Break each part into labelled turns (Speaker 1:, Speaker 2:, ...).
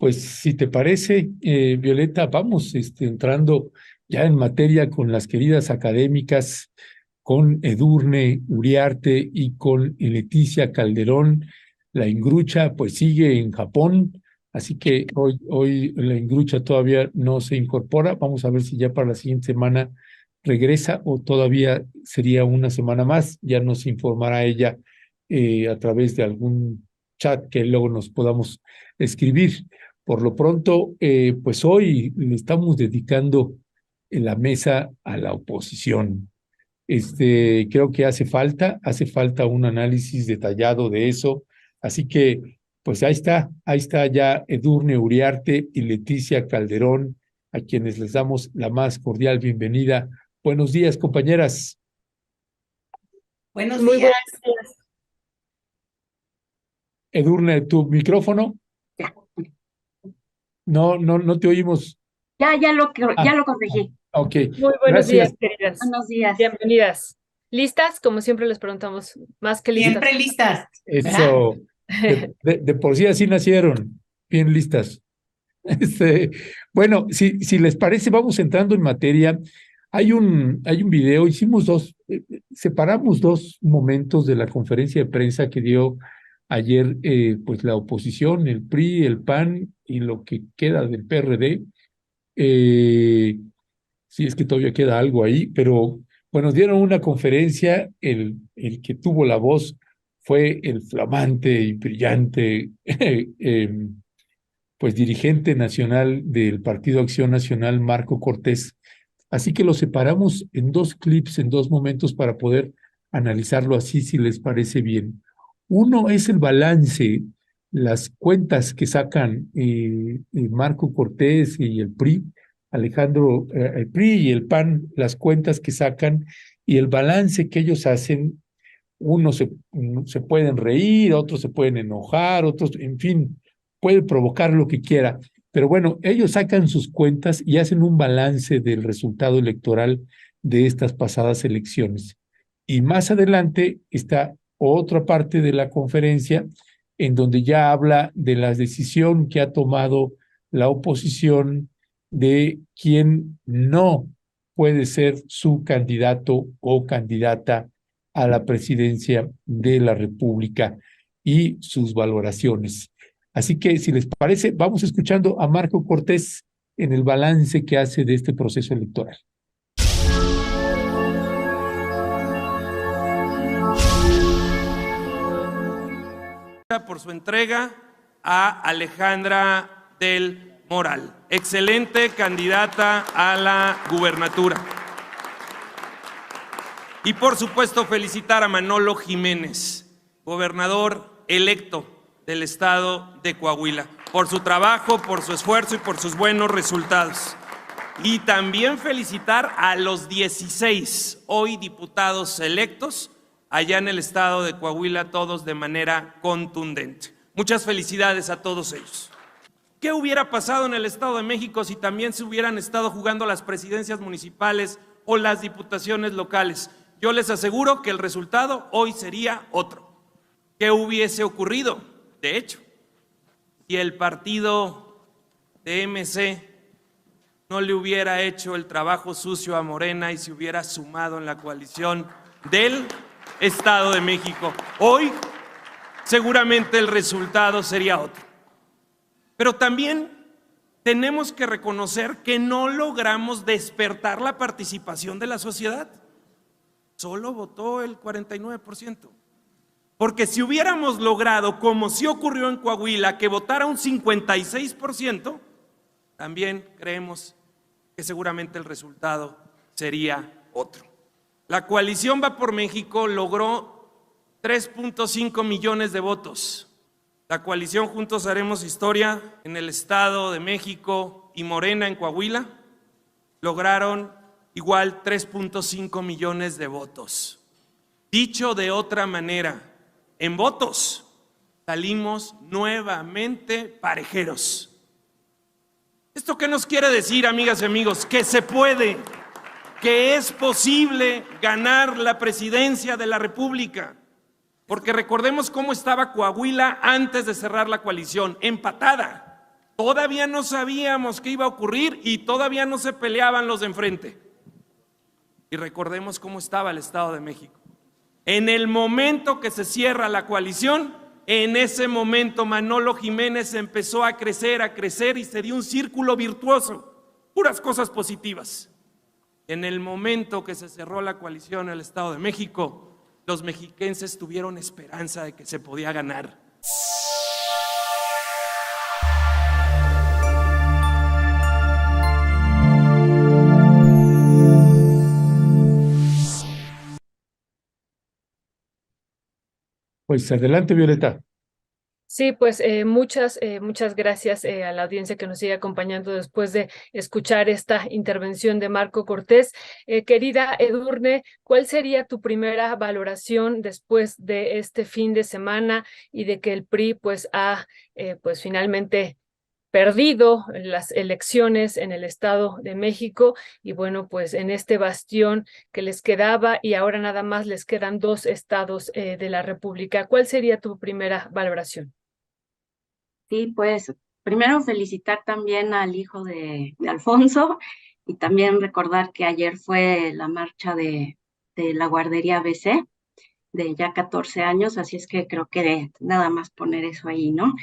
Speaker 1: Pues si te parece, Violeta, vamos entrando ya en materia con las queridas académicas, con Edurne Uriarte y con Leticia Calderón. La Ingrucha pues sigue en Japón, así que hoy la Ingrucha todavía no se incorpora. Vamos a ver si ya para la siguiente semana regresa o todavía sería una semana más. Ya nos informará ella a través de algún chat que luego nos podamos escribir. Por lo pronto, pues hoy le estamos dedicando en la mesa a la oposición. Creo que hace falta un análisis detallado de eso. Así que, pues ahí está ya Edurne Uriarte y Leticia Calderón, a quienes les damos la más cordial bienvenida. Buenos días, compañeras.
Speaker 2: Buenos
Speaker 3: Muy
Speaker 2: días.
Speaker 3: buenos días.
Speaker 1: Edurne, tu micrófono. No te oímos.
Speaker 2: Ya
Speaker 1: Ah,
Speaker 2: lo corregí.
Speaker 1: ok,
Speaker 3: Muy buenos días,
Speaker 1: gracias.
Speaker 3: queridas.
Speaker 2: Buenos días.
Speaker 3: Bienvenidas. ¿Listas? Como siempre les preguntamos, más que listas.
Speaker 2: Siempre listas. ¿Verdad?
Speaker 1: Eso, de por sí así nacieron, bien listas. Este, bueno, si les parece, vamos entrando en materia. Hay un video, separamos dos momentos de la conferencia de prensa que dio ayer pues la oposición, el PRI, el PAN y lo que queda del PRD. Si es que todavía queda algo ahí, pero bueno, dieron una conferencia, el que tuvo la voz fue el flamante y brillante pues dirigente nacional del Partido Acción Nacional, Marco Cortés. Así que lo separamos en dos clips, en dos momentos para poder analizarlo así, si les parece bien. Uno es el balance, las cuentas que sacan Marco Cortés y el PRI, el PRI y el PAN, las cuentas que sacan y el balance que ellos hacen. Unos se pueden reír, otros se pueden enojar, otros, en fin, puede provocar lo que quiera. Pero bueno, ellos sacan sus cuentas y hacen un balance del resultado electoral de estas pasadas elecciones. Y más adelante está otra parte de la conferencia en donde ya habla de la decisión que ha tomado la oposición de quién no puede ser su candidato o candidata a la presidencia de la República y sus valoraciones. Así que, si les parece, vamos escuchando a Marco Cortés en el balance que hace de este proceso electoral.
Speaker 4: Por su entrega a Alejandra del Moral, excelente candidata a la gubernatura. Y por supuesto felicitar a Manolo Jiménez, gobernador electo del estado de Coahuila, por su trabajo, por su esfuerzo y por sus buenos resultados. Y también felicitar a los 16 hoy diputados electos allá en el estado de Coahuila, todos de manera contundente. Muchas felicidades a todos ellos. ¿Qué hubiera pasado en el Estado de México si también se hubieran estado jugando las presidencias municipales o las diputaciones locales? Yo les aseguro que el resultado hoy sería otro. ¿Qué hubiese ocurrido? De hecho, si el partido de MC no le hubiera hecho el trabajo sucio a Morena y se hubiera sumado en la coalición del Estado de México, hoy seguramente el resultado sería otro. Pero también tenemos que reconocer que no logramos despertar la participación de la sociedad. Solo votó el 49%. Porque si hubiéramos logrado, como sí ocurrió en Coahuila, que votara un 56%, también creemos que seguramente el resultado sería otro. La coalición Va por México logró 3.5 millones de votos. La coalición Juntos Haremos Historia en el Estado de México y Morena en Coahuila lograron igual 3.5 millones de votos. Dicho de otra manera, en votos salimos nuevamente parejeros. ¿Esto qué nos quiere decir, amigas y amigos? Que se puede, que es posible ganar la presidencia de la República. Porque recordemos cómo estaba Coahuila antes de cerrar la coalición, empatada. Todavía no sabíamos qué iba a ocurrir y todavía no se peleaban los de enfrente. Y recordemos cómo estaba el Estado de México. En el momento que se cierra la coalición, en ese momento Manolo Jiménez empezó a crecer y se dio un círculo virtuoso, puras cosas positivas. En el momento que se cerró la coalición en el Estado de México, los mexiquenses tuvieron esperanza de que se podía ganar.
Speaker 1: Pues adelante, Violeta.
Speaker 3: Sí, pues muchas gracias a la audiencia que nos sigue acompañando después de escuchar esta intervención de Marco Cortés. Querida Edurne, ¿cuál sería tu primera valoración después de este fin de semana y de que el PRI pues ha pues finalmente perdido las elecciones en el Estado de México y bueno, pues en este bastión que les quedaba y ahora nada más les quedan 2 estados de la República? ¿Cuál sería tu primera valoración?
Speaker 2: Sí, pues primero felicitar también al hijo de Alfonso y también recordar que ayer fue la marcha de la guardería ABC de ya 14 años, así es que creo que nada más poner eso ahí, ¿no?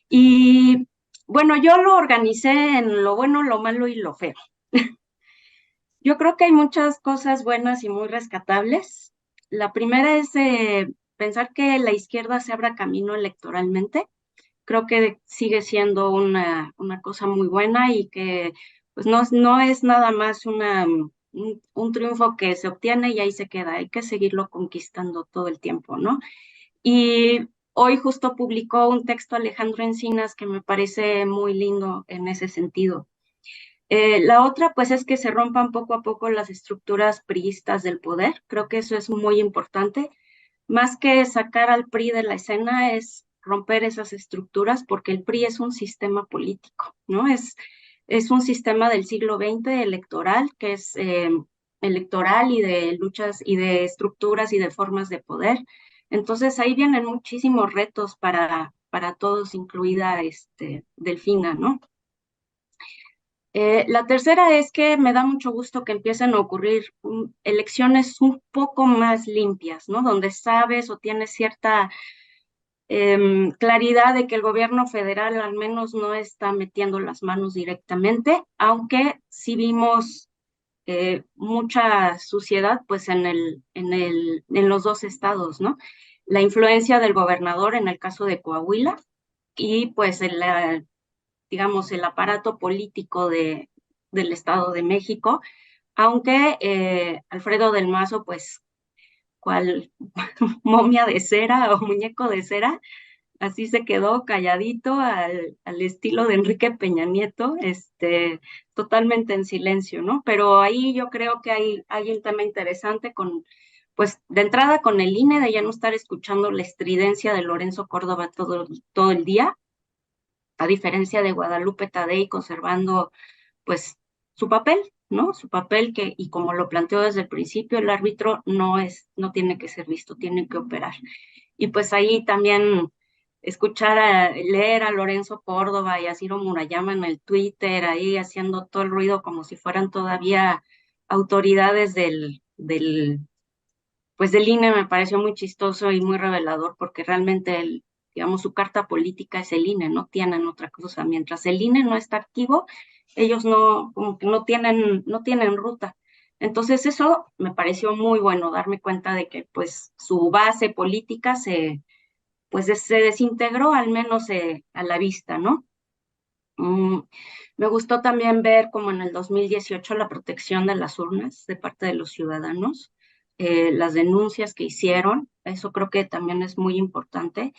Speaker 2: Y bueno, yo lo organicé en lo bueno, lo malo y lo feo. Yo creo que hay muchas cosas buenas y muy rescatables. La primera es pensar que la izquierda se abra camino electoralmente. Creo que sigue siendo una cosa muy buena y que pues no es nada más un triunfo que se obtiene y ahí se queda, hay que seguirlo conquistando todo el tiempo, ¿no? Y hoy justo publicó un texto Alejandro Encinas que me parece muy lindo en ese sentido. La otra, pues, es que se rompan poco a poco las estructuras priistas del poder. Creo que eso es muy importante. Más que sacar al PRI de la escena, es romper esas estructuras, porque el PRI es un sistema político, ¿no? Es un sistema del siglo XX electoral, que es electoral y de luchas y de estructuras y de formas de poder. Entonces ahí vienen muchísimos retos para todos, incluida Delfina, ¿no? La tercera es que me da mucho gusto que empiecen a ocurrir elecciones un poco más limpias, ¿no? Donde sabes o tienes cierta claridad de que el gobierno federal al menos no está metiendo las manos directamente, aunque sí vimos mucha suciedad pues en los 2 estados, ¿no? La influencia del gobernador en el caso de Coahuila y pues digamos, el aparato político del Estado de México, aunque Alfredo del Mazo, pues, cual momia de cera o muñeco de cera, así se quedó calladito al estilo de Enrique Peña Nieto, totalmente en silencio, ¿no? Pero ahí yo creo que hay un tema interesante pues, de entrada con el INE, de ya no estar escuchando la estridencia de Lorenzo Córdoba todo el día, a diferencia de Guadalupe Tadei conservando pues su papel, ¿no? Su papel y como lo planteó desde el principio, el árbitro no tiene que ser visto, tiene que operar. Y pues ahí también leer a Lorenzo Córdoba y a Ciro Murayama en el Twitter, ahí haciendo todo el ruido como si fueran todavía autoridades pues del INE, me pareció muy chistoso y muy revelador porque realmente digamos, su carta política es el INE, no tienen otra cosa. Mientras el INE no está activo, ellos como que no tienen ruta. Entonces eso me pareció muy bueno, darme cuenta de que pues su base política pues se desintegró al menos a la vista, ¿no? Me gustó también ver como en el 2018 la protección de las urnas de parte de los ciudadanos, las denuncias que hicieron, eso creo que también es muy importante.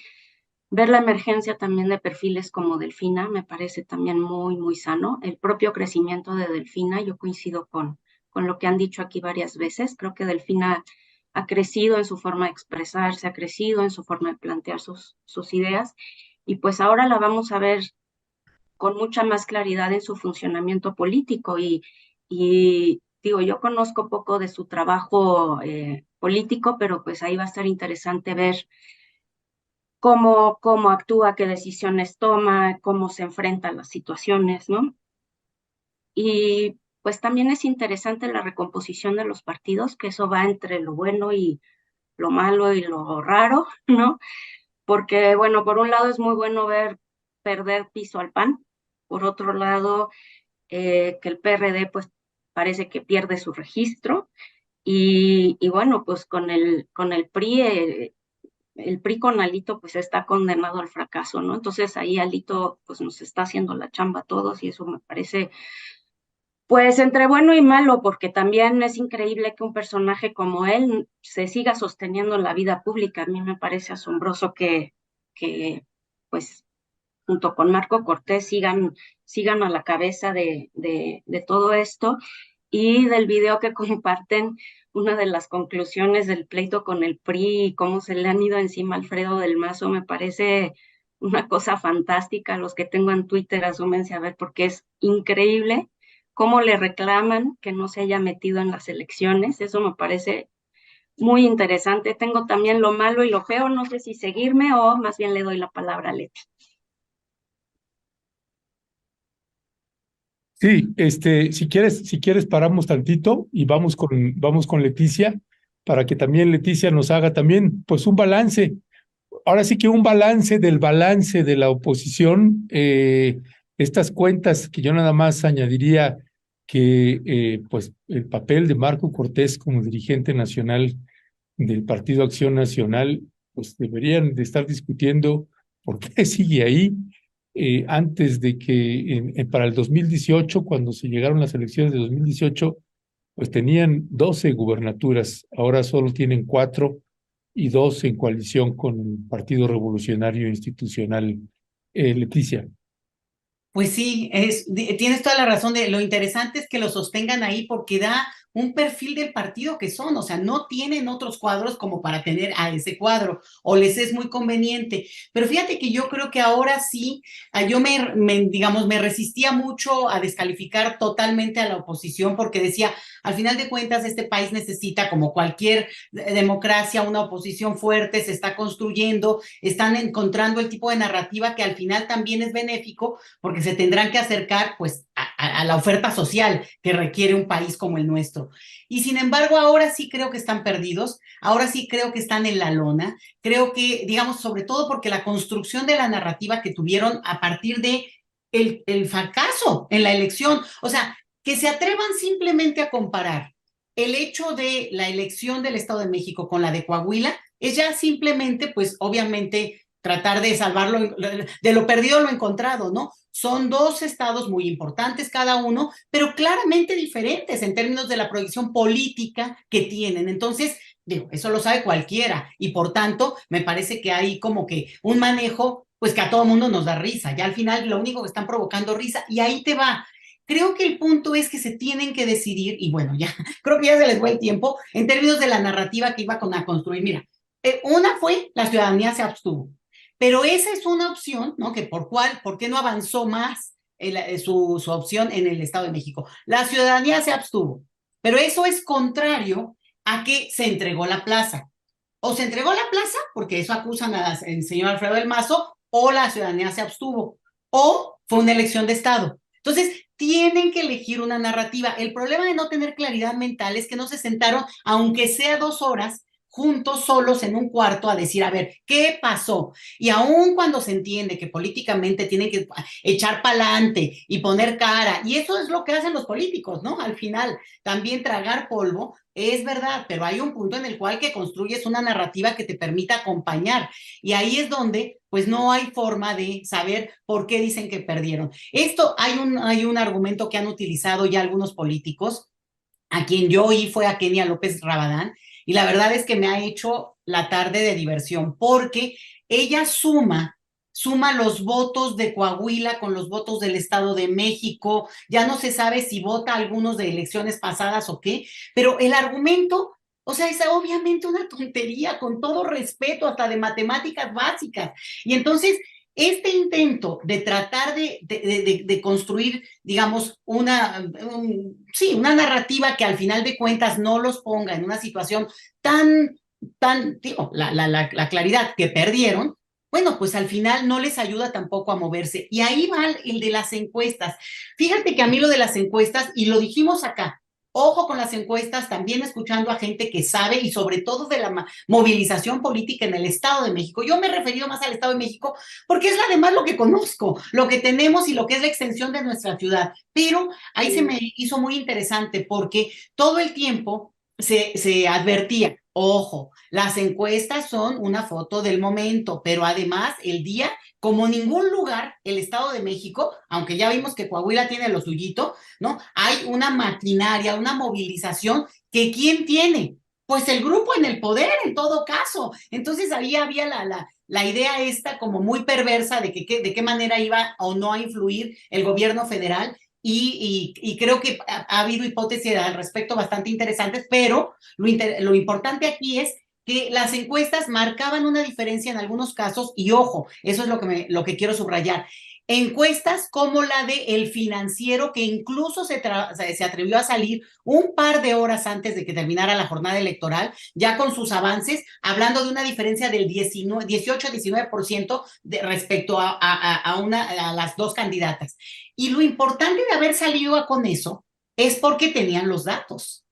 Speaker 2: Ver la emergencia también de perfiles como Delfina me parece también muy, muy sano. El propio crecimiento de Delfina, yo coincido con lo que han dicho aquí varias veces. Creo que Delfina ha crecido en su forma de expresarse, ha crecido en su forma de plantear sus ideas y pues ahora la vamos a ver con mucha más claridad en su funcionamiento político y digo, yo conozco poco de su trabajo político, pero pues ahí va a estar interesante ver cómo actúa, qué decisiones toma, cómo se enfrenta a las situaciones, ¿no? Y pues también es interesante la recomposición de los partidos, que eso va entre lo bueno y lo malo y lo raro, ¿no? Porque, bueno, por un lado es muy bueno ver perder piso al PAN, por otro lado, que el PRD pues parece que pierde su registro, y bueno, pues con el PRI, el PRI con Alito pues está condenado al fracaso, ¿no? Entonces ahí Alito pues nos está haciendo la chamba a todos y eso me parece pues entre bueno y malo, porque también es increíble que un personaje como él se siga sosteniendo en la vida pública. A mí me parece asombroso que pues junto con Marco Cortés sigan a la cabeza de todo esto. Y del video que comparten, una de las conclusiones del pleito con el PRI y cómo se le han ido encima a Alfredo del Mazo, me parece una cosa fantástica. Los que tengo en Twitter, asúmense a ver, porque es increíble cómo le reclaman que no se haya metido en las elecciones. Eso me parece muy interesante. Tengo también lo malo y lo feo, no sé si seguirme o más bien le doy la palabra a Leti.
Speaker 1: Sí, si quieres paramos tantito y vamos con Leticia, para que también Leticia nos haga también, pues, un balance. Ahora sí que un balance de la oposición, estas cuentas que yo nada más añadiría que, pues, el papel de Marco Cortés como dirigente nacional del Partido Acción Nacional, pues deberían de estar discutiendo por qué sigue ahí. Antes de que para el 2018, cuando se llegaron las elecciones de 2018, pues tenían 12 gubernaturas, ahora solo tienen 4 y 2 en coalición con el Partido Revolucionario Institucional. Leticia.
Speaker 5: Pues sí, tienes toda la razón. Lo interesante es que lo sostengan ahí porque da un perfil del partido que son, o sea, no tienen otros cuadros como para tener a ese cuadro, o les es muy conveniente. Pero fíjate que yo creo que ahora sí, yo digamos, me resistía mucho a descalificar totalmente a la oposición porque decía, al final de cuentas, este país necesita, como cualquier democracia, una oposición fuerte, se está construyendo, están encontrando el tipo de narrativa que al final también es benéfico porque se tendrán que acercar pues a la oferta social que requiere un país como el nuestro. Y sin embargo, ahora sí creo que están perdidos, ahora sí creo que están en la lona, creo que, digamos, sobre todo porque la construcción de la narrativa que tuvieron a partir de el fracaso en la elección, o sea, que se atrevan simplemente a comparar el hecho de la elección del Estado de México con la de Coahuila, es ya simplemente, pues, obviamente, tratar de salvarlo, de lo perdido lo encontrado, ¿no? Son dos estados muy importantes cada uno, pero claramente diferentes en términos de la proyección política que tienen. Entonces, digo, eso lo sabe cualquiera y por tanto me parece que hay como que un manejo, pues que a todo mundo nos da risa. Ya al final lo único que están provocando risa y ahí te va. Creo que el punto es que se tienen que decidir, y bueno, ya creo que ya se les fue el tiempo, en términos de la narrativa que iba a construir. Mira, una fue la ciudadanía se abstuvo. Pero esa es una opción, ¿no? Que ¿por qué no avanzó más su opción en el Estado de México? La ciudadanía se abstuvo, pero eso es contrario a que se entregó la plaza. O se entregó la plaza, porque eso acusan al señor Alfredo del Mazo, o la ciudadanía se abstuvo, o fue una elección de Estado. Entonces, tienen que elegir una narrativa. El problema de no tener claridad mental es que no se sentaron, aunque sea 2 horas, juntos, solos en un cuarto a decir, a ver, ¿qué pasó? Y aún cuando se entiende que políticamente tienen que echar pa'lante y poner cara, y eso es lo que hacen los políticos, ¿no? Al final, también tragar polvo, es verdad, pero hay un punto en el cual que construyes una narrativa que te permita acompañar, y ahí es donde, pues no hay forma de saber por qué dicen que perdieron. Esto, hay un argumento que han utilizado ya algunos políticos, a quien yo oí fue a Kenia López Rabadán, y la verdad es que me ha hecho la tarde de diversión, porque ella suma los votos de Coahuila con los votos del Estado de México, ya no se sabe si vota algunos de elecciones pasadas o qué, pero el argumento, o sea, es obviamente una tontería, con todo respeto, hasta de matemáticas básicas, y entonces este intento de tratar de construir, digamos, una narrativa que al final de cuentas no los ponga en una situación digo, la claridad que perdieron, bueno, pues al final no les ayuda tampoco a moverse. Y ahí va el de las encuestas. Fíjate que a mí lo de las encuestas, y lo dijimos acá, ojo con las encuestas, también escuchando a gente que sabe y sobre todo de la movilización política en el Estado de México. Yo me he referido más al Estado de México porque es además lo que conozco, lo que tenemos y lo que es la extensión de nuestra ciudad. Pero ahí se me hizo muy interesante porque todo el tiempo se advertía, ojo, las encuestas son una foto del momento, pero además el día, como ningún lugar, el Estado de México, aunque ya vimos que Coahuila tiene lo suyito, ¿no? Hay una maquinaria, una movilización que ¿quién tiene? Pues el grupo en el poder, en todo caso. Entonces ahí había la idea esta como muy perversa de de qué manera iba o no a influir el gobierno federal. Y creo que ha habido hipótesis al respecto bastante interesantes, pero lo importante aquí es que las encuestas marcaban una diferencia en algunos casos, y ojo, eso es lo que quiero subrayar. Encuestas como la de El Financiero, que incluso se atrevió a salir un par de horas antes de que terminara la jornada electoral, ya con sus avances, hablando de una diferencia del 18-19% respecto a las dos candidatas. Y lo importante de haber salido con eso es porque tenían los datos.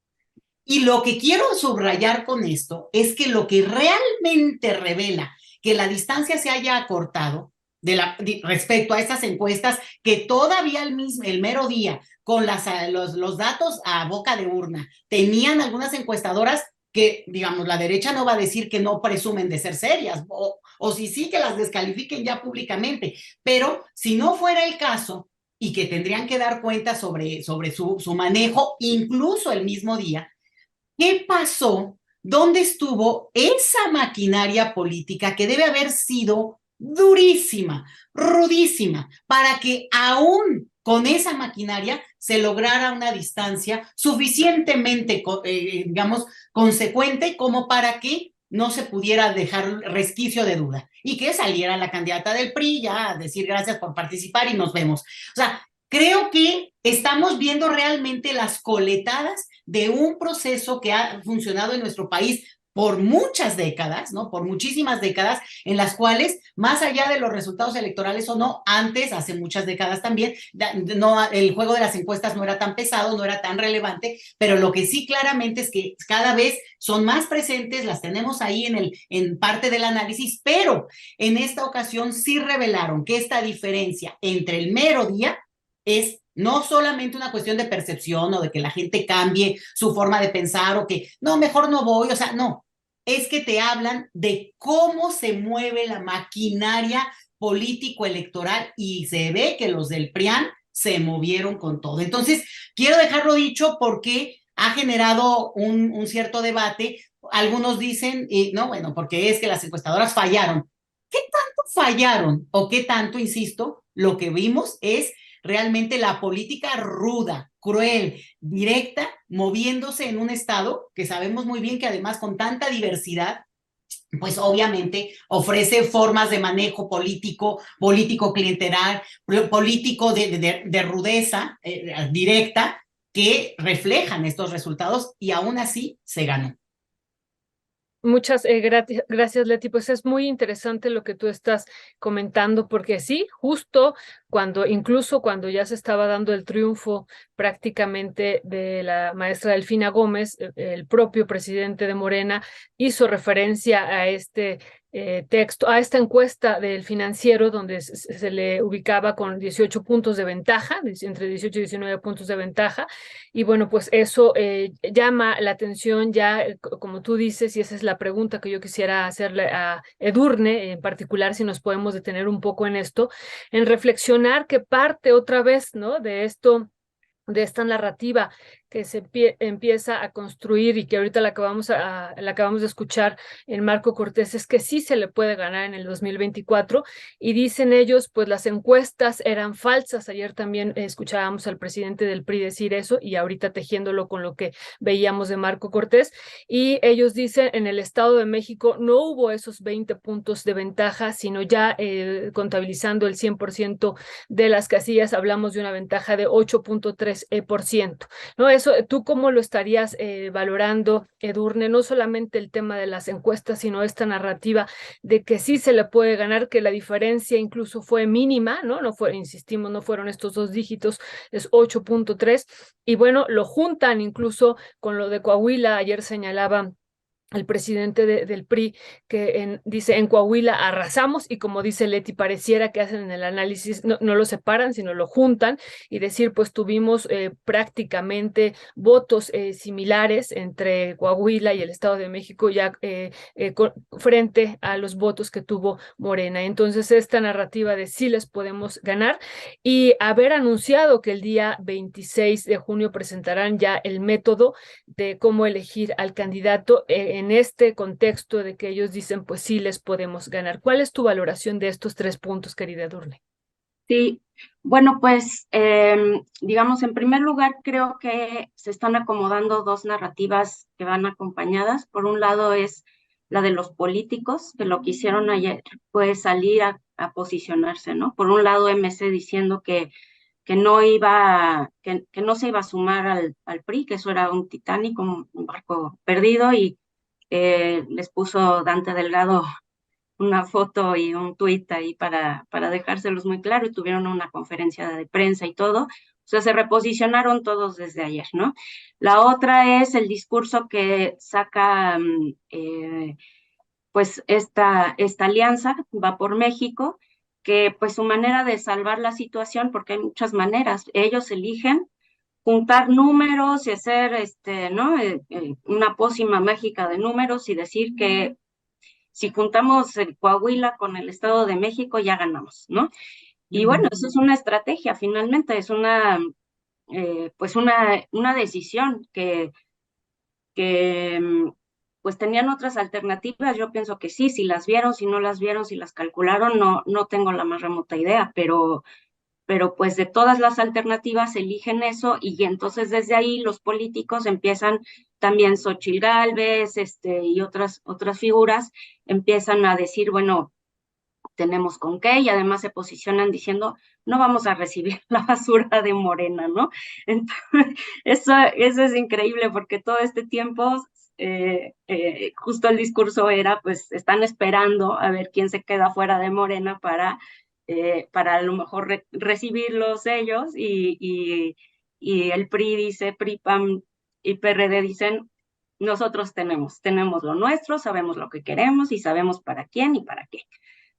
Speaker 5: Y lo que quiero subrayar con esto es que lo que realmente revela que la distancia se haya acortado respecto a estas encuestas que todavía el mero día con los datos a boca de urna tenían algunas encuestadoras que, digamos, la derecha no va a decir que no presumen de ser serias, o si sí, que las descalifiquen ya públicamente, pero si no fuera el caso y que tendrían que dar cuenta sobre su manejo incluso el mismo día, ¿qué pasó? ¿Dónde estuvo esa maquinaria política que debe haber sido durísima, rudísima, para que aún con esa maquinaria se lograra una distancia suficientemente, digamos, consecuente como para que no se pudiera dejar resquicio de duda y que saliera la candidata del PRI ya a decir gracias por participar y nos vemos? O sea, creo que estamos viendo realmente las coletadas de un proceso que ha funcionado en nuestro país por muchas décadas, ¿no? Por muchísimas décadas, en las cuales, más allá de los resultados electorales o no, antes, hace muchas décadas también, no, el juego de las encuestas no era tan pesado, no era tan relevante, pero lo que sí claramente es que cada vez son más presentes, las tenemos ahí en parte del análisis, pero en esta ocasión sí revelaron que esta diferencia entre el mero día es no solamente una cuestión de percepción o de que la gente cambie su forma de pensar o que no, mejor no voy, o sea, no, es que te hablan de cómo se mueve la maquinaria político-electoral y se ve que los del PRIAN se movieron con todo. Entonces, quiero dejarlo dicho porque ha generado un cierto debate. Algunos dicen, no, bueno, porque es que las encuestadoras fallaron. ¿Qué tanto fallaron o qué tanto, insisto, lo que vimos es realmente la política ruda, cruel, directa, moviéndose en un estado que sabemos muy bien que además con tanta diversidad, pues obviamente ofrece formas de manejo político clientelar, político de rudeza directa que reflejan estos resultados y aún así se ganó.
Speaker 3: Muchas gracias, Leti. Pues es muy interesante lo que tú estás comentando, porque sí, justo incluso cuando ya se estaba dando el triunfo prácticamente de la maestra Delfina Gómez, el propio presidente de Morena hizo referencia a este texto, a esta encuesta del Financiero, donde se le ubicaba con 18 puntos de ventaja, entre 18 y 19 puntos de ventaja, y bueno, pues eso llama la atención ya, como tú dices, y esa es la pregunta que yo quisiera hacerle a Edurne, en particular, si nos podemos detener un poco en esto, en reflexionar que parte otra vez, ¿no?, de esta narrativa que se empieza a construir y que ahorita la acabamos de escuchar en Marco Cortés, es que sí se le puede ganar en el 2024, y dicen ellos, pues las encuestas eran falsas. Ayer también escuchábamos al presidente del PRI decir eso, y ahorita tejiéndolo con lo que veíamos de Marco Cortés, y ellos dicen, en el Estado de México no hubo esos 20 puntos de ventaja, sino ya contabilizando el 100% de las casillas, hablamos de una ventaja de 8.3%, ¿no? eso, ¿tú cómo lo estarías valorando, Edurne? No solamente el tema de las encuestas, sino esta narrativa de que sí se le puede ganar, que la diferencia incluso fue mínima, ¿no? No fue, insistimos, no fueron estos 2 dígitos, es 8.3, y bueno, lo juntan incluso con lo de Coahuila. Ayer señalaba el presidente del PRI, que dice, en Coahuila arrasamos, y como dice Leti, pareciera que hacen el análisis, no lo separan, sino lo juntan, y decir, pues tuvimos prácticamente votos similares entre Coahuila y el Estado de México, ya frente a los votos que tuvo Morena. Entonces, esta narrativa de sí les podemos ganar, y haber anunciado que el día 26 de junio presentarán ya el método de cómo elegir al candidato, en este contexto de que ellos dicen, pues sí les podemos ganar. ¿Cuál es tu valoración de estos 3 puntos, querida Edurne?
Speaker 2: Sí, bueno, pues digamos, en primer lugar, creo que se están acomodando dos narrativas que van acompañadas. Por un lado es la de los políticos, que lo que hicieron ayer fue salir a posicionarse, ¿no? Por un lado, MC diciendo que no se iba a sumar al PRI, que eso era un Titanic, un barco perdido, y les puso Dante Delgado una foto y un tuit ahí para dejárselos muy claro, y tuvieron una conferencia de prensa y todo. O sea, se reposicionaron todos desde ayer, ¿no? La otra es el discurso que saca pues esta alianza, Va por México, que pues su manera de salvar la situación, porque hay muchas maneras, ellos eligen juntar números y hacer ¿no? Una pócima mágica de números y decir que si juntamos el Coahuila con el Estado de México ya ganamos, ¿no? Y bueno, eso es una estrategia, finalmente, es pues una decisión que pues tenían otras alternativas. Yo pienso que sí, si las vieron, si no las vieron, si las calcularon, no tengo la más remota idea, pero pues de todas las alternativas eligen eso, y entonces desde ahí los políticos empiezan, también Xóchitl Gálvez, y otras figuras empiezan a decir, bueno, tenemos con qué, y además se posicionan diciendo, no vamos a recibir la basura de Morena, ¿no? Entonces, eso es increíble, porque todo este tiempo, justo el discurso era, pues, están esperando a ver quién se queda fuera de Morena para a lo mejor recibirlos ellos, y el PRI dice, PRI, PAN y PRD dicen, nosotros tenemos lo nuestro, sabemos lo que queremos y sabemos para quién y para qué,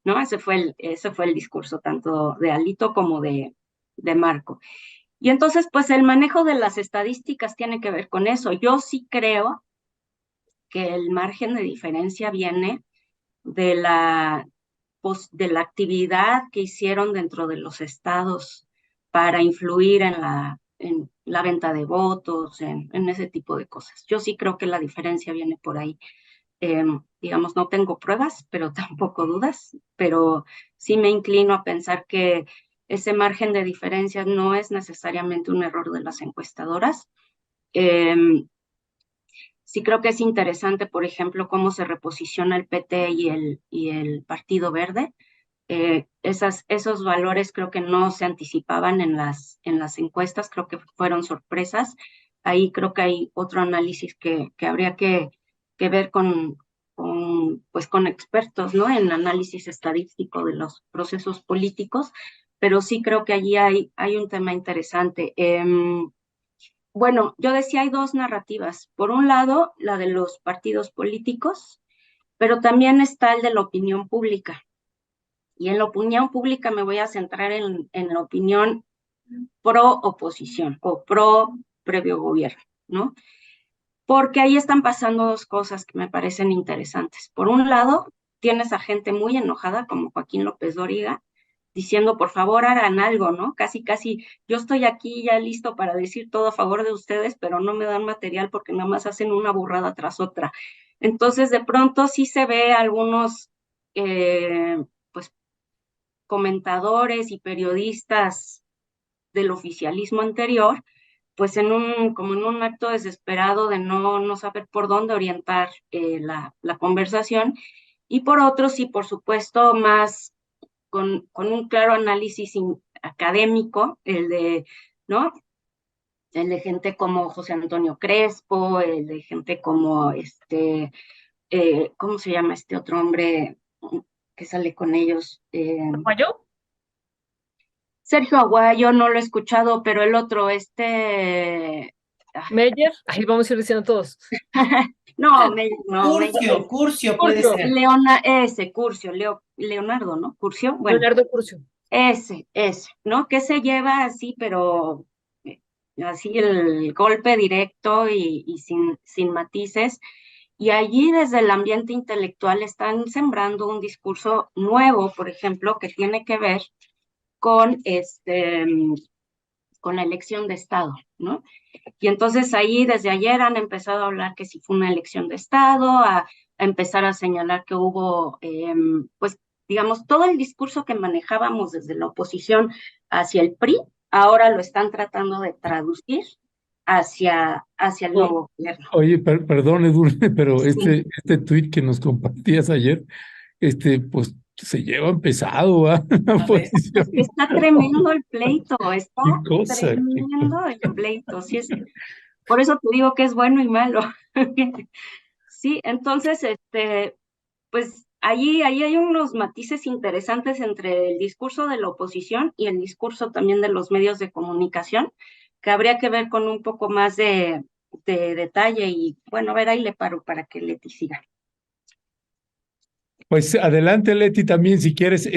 Speaker 2: ¿no? Ese fue el discurso tanto de Alito como de Marco. Y entonces, pues el manejo de las estadísticas tiene que ver con eso. Yo sí creo que el margen de diferencia viene de de la actividad que hicieron dentro de los estados para influir en la venta de votos, en ese tipo de cosas. Yo sí creo que la diferencia viene por ahí. Digamos, no tengo pruebas, pero tampoco dudas, pero sí me inclino a pensar que ese margen de diferencia no es necesariamente un error de las encuestadoras. Sí creo que es interesante, por ejemplo, cómo se reposiciona el PT y el Partido Verde. Esos valores creo que no se anticipaban en las encuestas, creo que fueron sorpresas. Ahí creo que hay otro análisis que habría que ver pues con expertos, ¿no? En análisis estadístico de los procesos políticos, pero sí creo que allí hay un tema interesante. Bueno, yo decía, hay dos narrativas. Por un lado, la de los partidos políticos, pero también está el de la opinión pública. Y en la opinión pública me voy a centrar en la opinión pro oposición o pro previo gobierno, ¿no? Porque ahí están pasando dos cosas que me parecen interesantes. Por un lado, tienes a gente muy enojada, como Joaquín López Dóriga, diciendo, por favor, hagan algo, ¿no? Casi, casi, yo estoy aquí ya listo para decir todo a favor de ustedes, pero no me dan material porque nada más hacen una burrada tras otra. Entonces, de pronto sí se ve algunos, pues, comentadores y periodistas del oficialismo anterior, pues como en un acto desesperado de no saber por dónde orientar la conversación, y por otro, sí, por supuesto, más con un claro análisis académico, el de, ¿no? el de gente como José Antonio Crespo, el de gente como ¿cómo se llama este otro hombre que sale con ellos?
Speaker 3: ¿Guayo?
Speaker 2: Sergio Aguayo, no lo he escuchado, pero el otro,
Speaker 3: ¿Meyer? Ahí vamos a ir diciendo todos.
Speaker 2: no, Meyer
Speaker 5: Curcio puede
Speaker 3: Curcio.
Speaker 5: ser.
Speaker 2: Curcio, Leonardo, ¿no? Curcio, bueno,
Speaker 3: Leonardo Curcio.
Speaker 2: ese, ¿no? Que se lleva así, pero así el golpe directo y sin matices. Y allí desde el ambiente intelectual están sembrando un discurso nuevo, por ejemplo, que tiene que ver con con la elección de Estado, ¿no? Y entonces ahí desde ayer han empezado a hablar que si fue una elección de Estado, a empezar a señalar que hubo, pues, digamos, todo el discurso que manejábamos desde la oposición hacia el PRI, ahora lo están tratando de traducir hacia el nuevo gobierno.
Speaker 1: Oye, perdón, Edurne, pero
Speaker 2: Sí.
Speaker 1: este tuit que nos compartías ayer, pues se lleva pesado, ¿va? La
Speaker 5: A ver.
Speaker 1: oposición.
Speaker 2: Es que está tremendo el pleito, está
Speaker 1: Qué cosa,
Speaker 2: tremendo el pleito, sí es, por eso te digo que es bueno y malo. Sí, entonces, pues ahí hay unos matices interesantes entre el discurso de la oposición y el discurso también de los medios de comunicación, que habría que ver con un poco más de detalle y bueno, a ver, ahí le paro para que Leti siga.
Speaker 1: Pues adelante, Leti, también si quieres.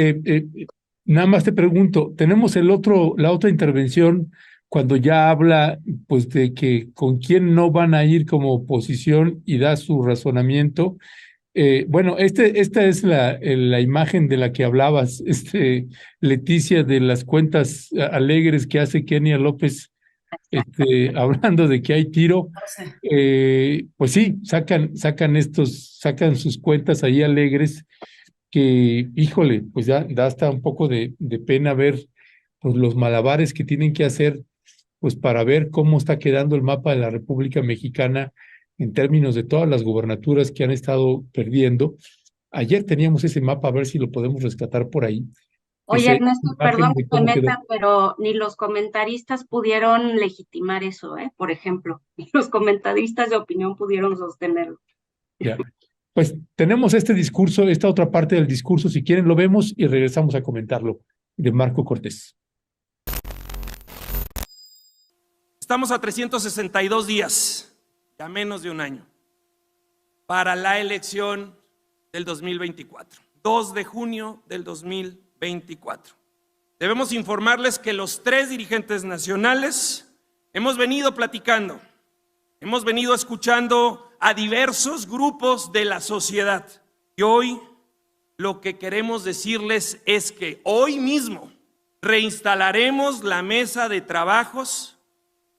Speaker 1: Nada más te pregunto, tenemos la otra intervención cuando ya habla, pues, de que con quién no van a ir como oposición y da su razonamiento. Bueno, esta es la imagen de la que hablabas, Leticia, de las cuentas alegres que hace Kenia López, hablando de que hay tiro.
Speaker 5: No sé.
Speaker 1: Pues sí, sacan sus cuentas ahí alegres, que, híjole, pues ya da hasta un poco de pena ver, pues, los malabares que tienen que hacer, pues, para ver cómo está quedando el mapa de la República Mexicana en términos de todas las gubernaturas que han estado perdiendo. Ayer teníamos ese mapa, a ver si lo podemos rescatar por ahí.
Speaker 2: Oye,
Speaker 1: Esa
Speaker 2: Ernesto,
Speaker 1: imagen
Speaker 2: perdón
Speaker 1: de
Speaker 2: que me
Speaker 1: cómo quedó.
Speaker 2: meta, pero ni los comentaristas pudieron legitimar eso, por ejemplo, ni los comentaristas de opinión pudieron sostenerlo.
Speaker 1: Ya. Pues tenemos este discurso, esta otra parte del discurso, si quieren lo vemos y regresamos a comentarlo, de Marco Cortés.
Speaker 4: Estamos a 362 días, ya menos de un año, para la elección del 2024, 2 de junio del 2024. Debemos informarles que los 3 dirigentes nacionales hemos venido platicando, hemos venido escuchando a diversos grupos de la sociedad. Y hoy lo que queremos decirles es que hoy mismo reinstalaremos la mesa de trabajos,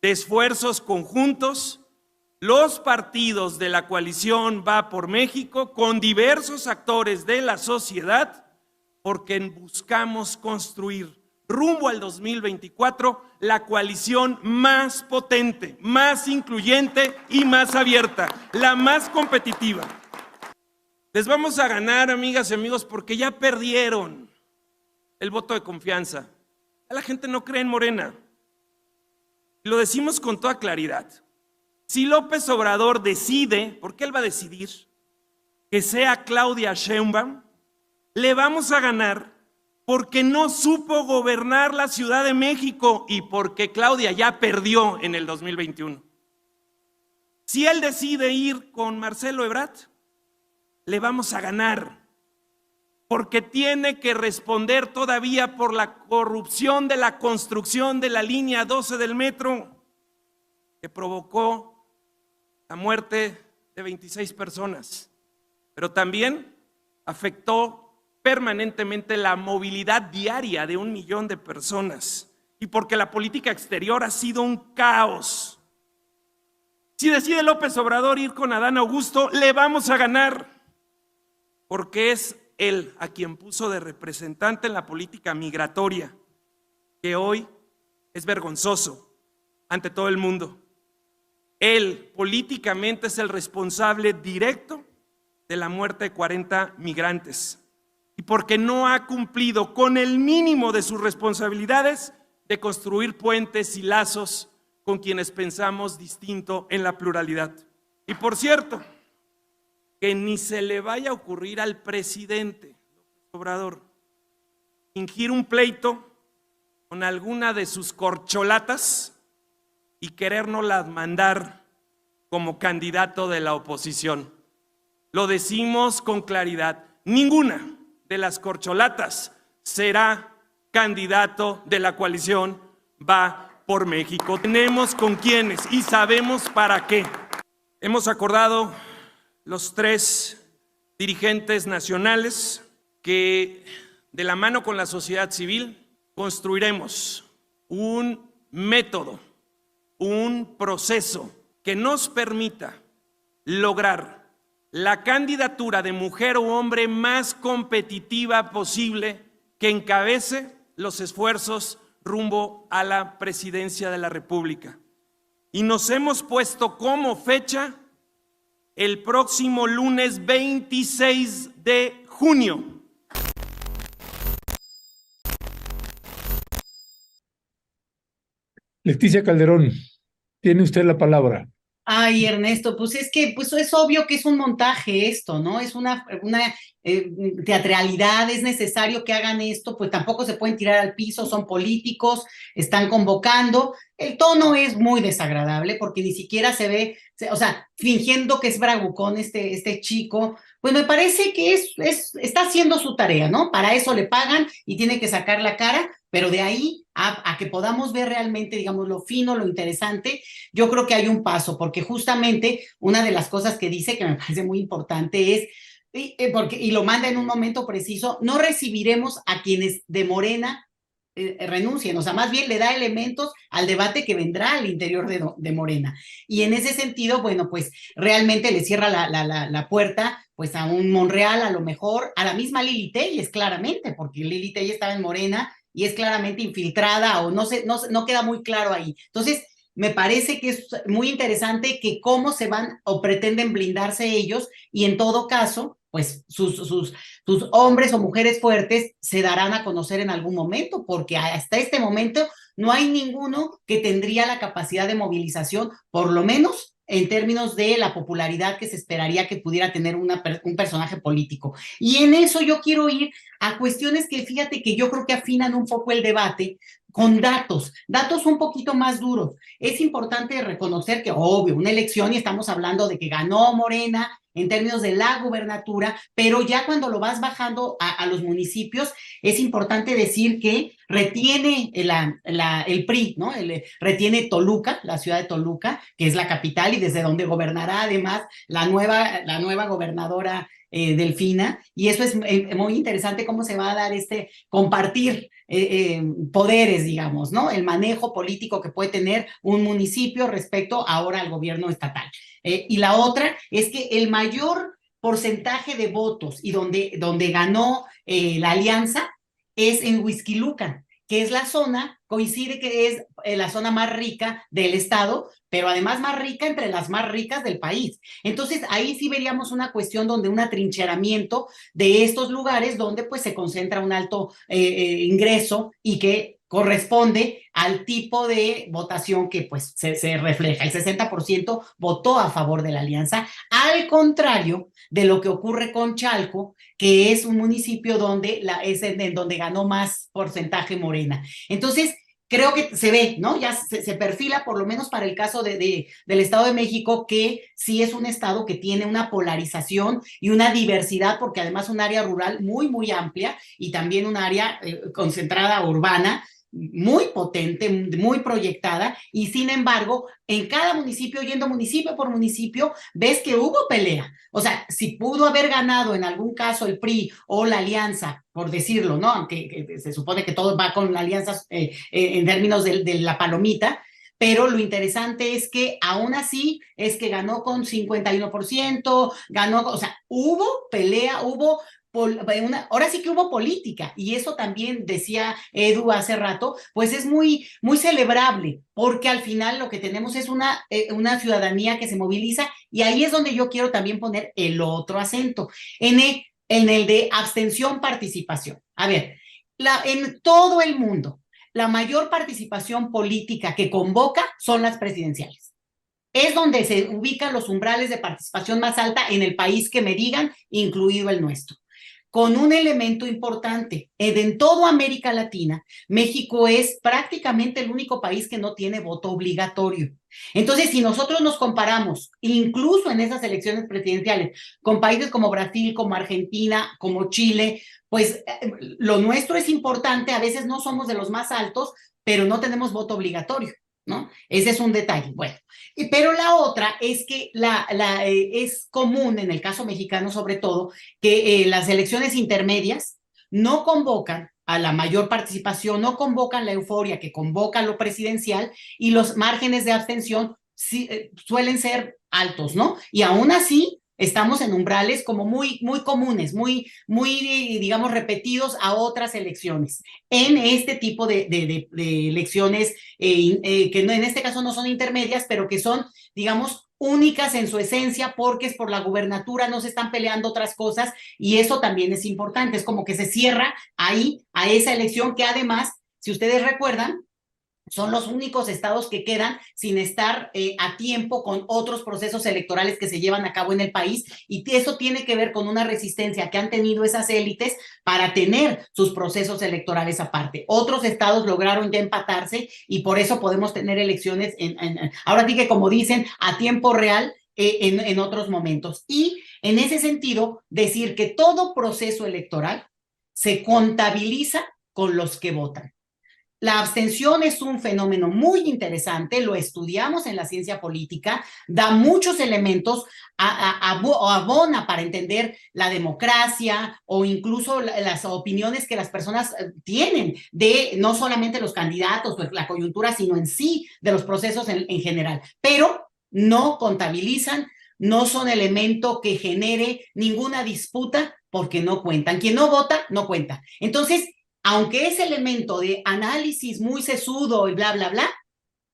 Speaker 4: de esfuerzos conjuntos, los partidos de la coalición Va por México con diversos actores de la sociedad, porque buscamos construir rumbo al 2024 la coalición más potente, más incluyente y más abierta, la más competitiva. Les vamos a ganar, amigas y amigos, porque ya perdieron el voto de confianza. La gente no cree en Morena. Y lo decimos con toda claridad. Si López Obrador decide, porque él va a decidir, que sea Claudia Sheinbaum, le vamos a ganar porque no supo gobernar la Ciudad de México y porque Claudia ya perdió en el 2021. Si él decide ir con Marcelo Ebrard, le vamos a ganar porque tiene que responder todavía por la corrupción de la construcción de la línea 12 del metro, que provocó la muerte de 26 personas, pero también afectó permanentemente la movilidad diaria de 1 millón de personas, y porque la política exterior ha sido un caos. Si decide López Obrador ir con Adán Augusto, le vamos a ganar, porque es él a quien puso de representante en la política migratoria, que hoy es vergonzoso ante todo el mundo. Él políticamente es el responsable directo de la muerte de 40 migrantes, y porque no ha cumplido con el mínimo de sus responsabilidades de construir puentes y lazos con quienes pensamos distinto en la pluralidad. Y por cierto, que ni se le vaya a ocurrir al presidente Obrador fingir un pleito con alguna de sus corcholatas y querérnoslas mandar como candidato de la oposición. Lo decimos con claridad, ninguna de las corcholatas será candidato de la coalición Va por México. Tenemos con quiénes y sabemos para qué. Hemos acordado los 3 dirigentes nacionales que de la mano con la sociedad civil construiremos un método, un proceso que nos permita lograr la candidatura de mujer o hombre más competitiva posible que encabece los esfuerzos rumbo a la presidencia de la República. Y nos hemos puesto como fecha el próximo lunes 26 de junio.
Speaker 1: Leticia Calderón, tiene usted la palabra.
Speaker 5: Ay, Ernesto, pues es que pues es obvio que es un montaje esto, ¿no? Es una teatralidad, es necesario que hagan esto, pues tampoco se pueden tirar al piso, son políticos, están convocando. El tono es muy desagradable porque ni siquiera se ve, o sea, fingiendo que es bravucón este chico, pues me parece que está haciendo su tarea, ¿no? Para eso le pagan y tiene que sacar la cara, pero de ahí a que podamos ver realmente, digamos, lo fino, lo interesante, yo creo que hay un paso, porque justamente una de las cosas que dice, que me parece muy importante, es, y lo manda en un momento preciso, no recibiremos a quienes de Morena renuncien, o sea, más bien le da elementos al debate que vendrá al interior de Morena. Y en ese sentido, bueno, pues realmente le cierra la puerta pues a un Monreal, a lo mejor, a la misma Lili Téllez, claramente, porque Lili Téllez estaba en Morena y es claramente infiltrada o no queda muy claro ahí. Entonces, me parece que es muy interesante que cómo se van o pretenden blindarse ellos y en todo caso, pues sus hombres o mujeres fuertes se darán a conocer en algún momento, porque hasta este momento no hay ninguno que tendría la capacidad de movilización, por lo menos en términos de la popularidad que se esperaría que pudiera tener un personaje político. Y en eso yo quiero ir a cuestiones que fíjate que yo creo que afinan un poco el debate con datos un poquito más duros. Es importante reconocer que, obvio, una elección y estamos hablando de que ganó Morena en términos de la gubernatura, pero ya cuando lo vas bajando a los municipios, es importante decir que retiene el PRI, ¿no? Retiene Toluca, la ciudad de Toluca, que es la capital y desde donde gobernará además la nueva gobernadora Delfina, y eso es muy interesante cómo se va a dar compartir poderes, digamos, ¿no? El manejo político que puede tener un municipio respecto ahora al gobierno estatal. Y la otra es que el mayor porcentaje de votos y donde ganó la alianza es en Huixquilucan, que es la zona, coincide que es la zona más rica del estado, pero además más rica entre las más ricas del país. Entonces, ahí sí veríamos una cuestión donde un atrincheramiento de estos lugares donde pues se concentra un alto ingreso y que corresponde al tipo de votación que pues se refleja. El 60% votó a favor de la alianza, al contrario de lo que ocurre con Chalco, que es un municipio donde en donde ganó más porcentaje Morena. Entonces, creo que se ve, ¿no? Ya se perfila, por lo menos para el caso del Estado de México, que sí es un estado que tiene una polarización y una diversidad, porque además un área rural muy, muy amplia y también un área concentrada urbana, muy potente, muy proyectada, y sin embargo, en cada municipio, yendo municipio por municipio, ves que hubo pelea. O sea, si pudo haber ganado en algún caso el PRI o la alianza, por decirlo, ¿no? Aunque se supone que todo va con la alianza en términos de la palomita, pero lo interesante es que aún así es que ganó con 51%, o sea, hubo pelea, ahora sí que hubo política, y eso también decía Edu hace rato, pues es muy, muy celebrable, porque al final lo que tenemos es una ciudadanía que se moviliza, y ahí es donde yo quiero también poner el otro acento, en el de abstención-participación. A ver, en todo el mundo, la mayor participación política que convoca son las presidenciales. Es donde se ubican los umbrales de participación más alta en el país que me digan, incluido el nuestro. Con un elemento importante, en toda América Latina, México es prácticamente el único país que no tiene voto obligatorio. Entonces, si nosotros nos comparamos, incluso en esas elecciones presidenciales, con países como Brasil, como Argentina, como Chile, pues lo nuestro es importante, a veces no somos de los más altos, pero no tenemos voto obligatorio, ¿no? Ese es un detalle. Bueno, pero la otra es que es común, en el caso mexicano sobre todo, que las elecciones intermedias no convocan a la mayor participación, no convocan la euforia que convoca lo presidencial, y los márgenes de abstención suelen ser altos, ¿no? Y aún así estamos en umbrales como muy comunes, muy, digamos, repetidos a otras elecciones. En este tipo de elecciones, que en este caso no son intermedias, pero que son, digamos, únicas en su esencia, porque es por la gubernatura, no se están peleando otras cosas, y eso también es importante. Es como que se cierra ahí a esa elección, que además, si ustedes recuerdan, son los únicos estados que quedan sin estar a tiempo con otros procesos electorales que se llevan a cabo en el país, y eso tiene que ver con una resistencia que han tenido esas élites para tener sus procesos electorales aparte. Otros estados lograron ya empatarse, y por eso podemos tener elecciones, ahora sí que, como dicen, a tiempo real, en otros momentos. Y en ese sentido, decir que todo proceso electoral se contabiliza con los que votan. La abstención es un fenómeno muy interesante, lo estudiamos en la ciencia política, da muchos elementos, abona para entender la democracia, o incluso las opiniones que las personas tienen de no solamente los candidatos, pues la coyuntura, sino en sí de los procesos en general. Pero no contabilizan, no son elemento que genere ninguna disputa, porque no cuentan. Quien no vota, no cuenta. Entonces, aunque es elemento de análisis muy sesudo y bla, bla, bla,